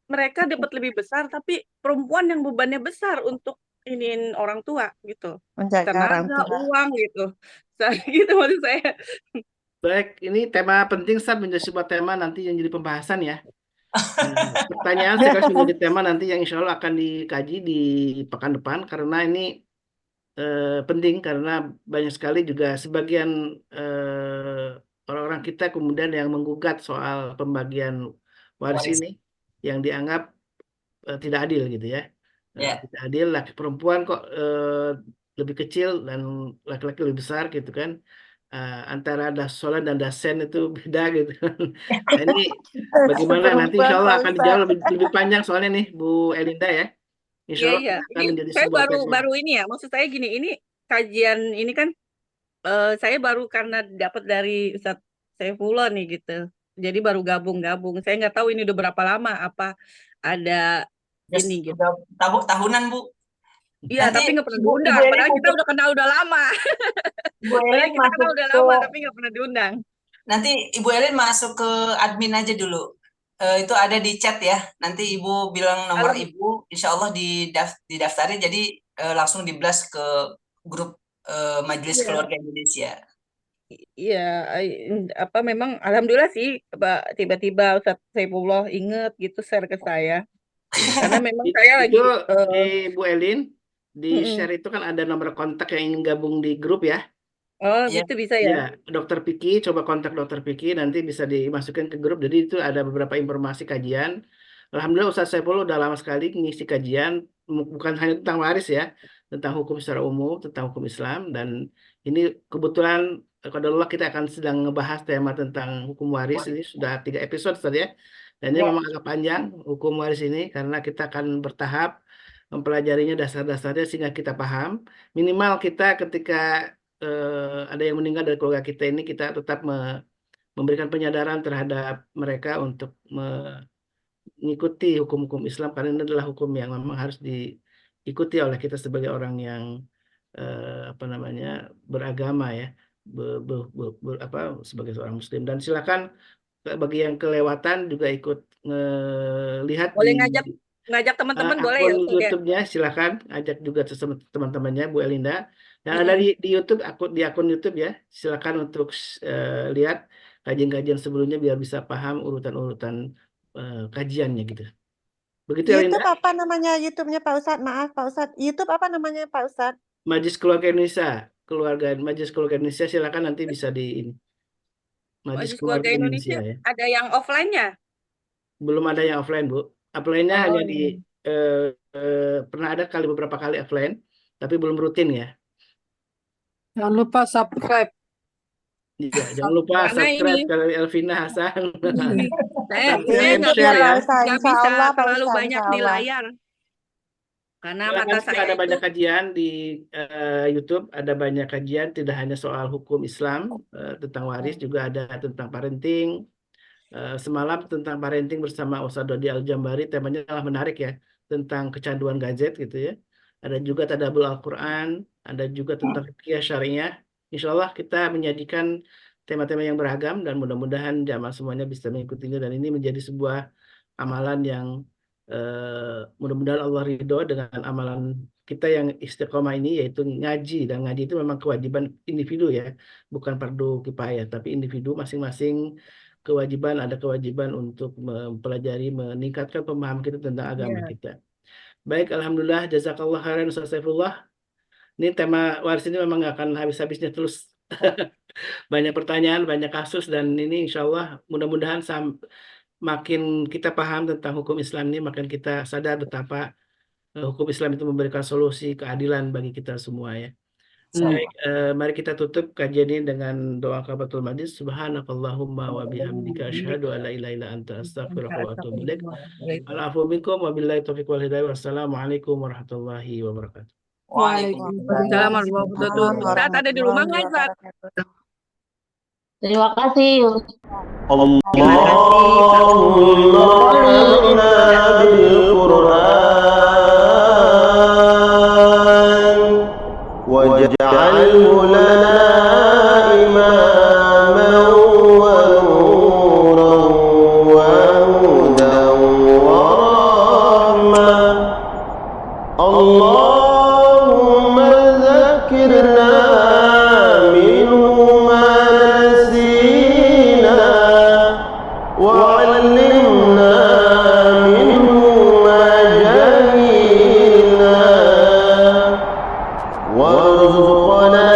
mereka dapat lebih besar tapi perempuan yang bebannya besar untuk iniin orang tua gitu. Menjaga orang Tenaga, tua. uang gitu. Gitu maksud saya. Baik, ini tema penting Ustaz, menjadi sebuah tema nanti yang jadi pembahasan ya. Pertanyaan sekaligus menjadi tema nanti yang insya Allah akan dikaji di pekan depan, karena ini penting, karena banyak sekali juga sebagian orang-orang kita kemudian yang menggugat soal pembagian waris ini yang dianggap tidak adil gitu ya. Tidak adil, laki perempuan kok lebih kecil dan laki-laki lebih besar gitu kan. Antara dasolan dan dasen itu beda gitu. Nah ini bagaimana nanti insya Allah akan dijawab lebih panjang soalnya nih Bu Elinda ya. Insya Iya, Allah iya. akan Ini menjadi saya sebuah baru kajian. baru ini ya. Maksud saya gini, ini kajian ini kan saya baru karena dapat dari Ustadz Saifullah nih gitu. Jadi baru gabung-gabung. Saya nggak tahu ini udah berapa lama. Apa ada ini gitu. Udah tahunan Bu. Iya, Nanti tapi nggak pernah Ibu diundang. Elin Padahal kita masuk, udah kenal udah lama. Ibu Padahal Elin kita kenal masuk udah ke lama, tapi nggak pernah diundang. nanti Ibu Elin masuk ke admin aja dulu. Itu ada di chat ya. Nanti Ibu bilang nomor Kalau Ibu, insya Allah didaftarin jadi langsung di-blast ke grup Majelis iya, Keluarga Indonesia. iya, apa memang alhamdulillah sih, tiba-tiba Ustadz Saifullah inget gitu share ke saya. Karena memang saya lagi Itu di Bu Elin, di mm-mm. share itu kan ada nomor kontak yang ingin gabung di grup ya. Oh Iya. gitu bisa ya. Ya, Dokter Piki, coba kontak Dokter Piki, nanti bisa dimasukkan ke grup. Jadi itu ada beberapa informasi kajian. Alhamdulillah Ustaz Saifullah udah lama sekali ngisi kajian, bukan hanya tentang waris ya, tentang hukum secara umum, tentang hukum Islam. Dan ini kebetulan, qadarullah kita akan sedang ngebahas tema tentang hukum waris. Ini sudah 3 episode Ustaz ya. Dan ini Ya. memang agak panjang hukum waris ini, karena kita akan bertahap mempelajarinya dasar-dasarnya sehingga kita paham. Minimal kita ketika ada yang meninggal dari keluarga kita ini, kita tetap memberikan penyadaran terhadap mereka untuk mengikuti hukum-hukum Islam, karena ini adalah hukum yang memang harus diikuti oleh kita sebagai orang yang apa namanya, beragama ya, apa, sebagai seorang Muslim. Dan silakan bagi yang kelewatan juga ikut lihat Boleh di ngajak teman-teman boleh akun ya Ustadz ya. YouTube-nya, silakan ajak juga teman-temannya Bu Elinda. Dan ada Mm-mm. di YouTube, akun YouTube ya, silakan untuk lihat kajian-kajian sebelumnya biar bisa paham urutan-urutan kajiannya gitu. Begitu ya Linda. YouTube apa namanya YouTube-nya Pak Ustadz? Maaf Pak Ustadz. YouTube apa namanya Pak Ustadz? Majelis Keluarga Indonesia, Majelis Keluarga Indonesia, silakan nanti bisa di ini. Majelis Majelis Keluarga Keluarga Indonesia Indonesia ya. ada yang offline-nya? Belum ada yang offline Bu. Offline-nya Oh hanya di iya. pernah ada beberapa kali offline, tapi belum rutin ya. Jangan lupa subscribe. Iya, jangan lupa Karena ini subscribe kalau Elvina Hasan. saya Di Dan YouTube share ya Pak ya. Ustadz. nggak Insya bisa Allah Pak terlalu Ustadz. banyak Insya di Allah. layar karena Silakan, mata juga saya ada itu banyak kajian di YouTube, ada banyak kajian tidak hanya soal hukum Islam, tentang waris, juga ada tentang parenting. Semalam tentang parenting bersama Ustadz Dodi Al-Jambari, temanya adalah menarik ya, tentang kecanduan gadget gitu ya. Ada juga tadabbur Al-Quran, ada juga tentang fikih syariah. Insya Allah kita menyajikan tema-tema yang beragam dan mudah-mudahan jamaah semuanya bisa mengikutinya, dan ini menjadi sebuah amalan yang mudah-mudahan Allah ridho dengan amalan kita yang istiqomah ini, yaitu ngaji. Dan ngaji itu memang kewajiban individu ya, bukan fardu kifayah, tapi individu masing-masing ada kewajiban untuk mempelajari, meningkatkan pemahaman kita tentang agama ya. kita. Baik, alhamdulillah, jazakallah khairan Ustaz Saifullah. Ini tema waris ini memang nggak akan habis-habisnya terus. Banyak pertanyaan, banyak kasus, dan ini insya Allah mudah-mudahan makin kita paham tentang hukum Islam ini, makin kita sadar betapa hukum Islam itu memberikan solusi keadilan bagi kita semua ya. Baik, mari kita tutup kajian ini dengan doa kafaratul majlis. Subhanakallahumma wa bihamdika asyhadu an la ilaha illa anta astaghfiruka wa atubu ilaik. Al-afwu minkum wa billahi taufiq wal hidayah. Wassalamualaikum warahmatullahi wabarakatuh. Waalaikumsalam warahmatullahi wabarakatuh. Ustadz ada di rumah nggak Ustadz? Terima kasih. Allahumma inna bil Qur'an waj'alhu lana imaman wa nuran wa hudan wa rahmah. Allahumma zakkirna minhu ma nasina وعلمنا منه ما جهلنا وارزقنا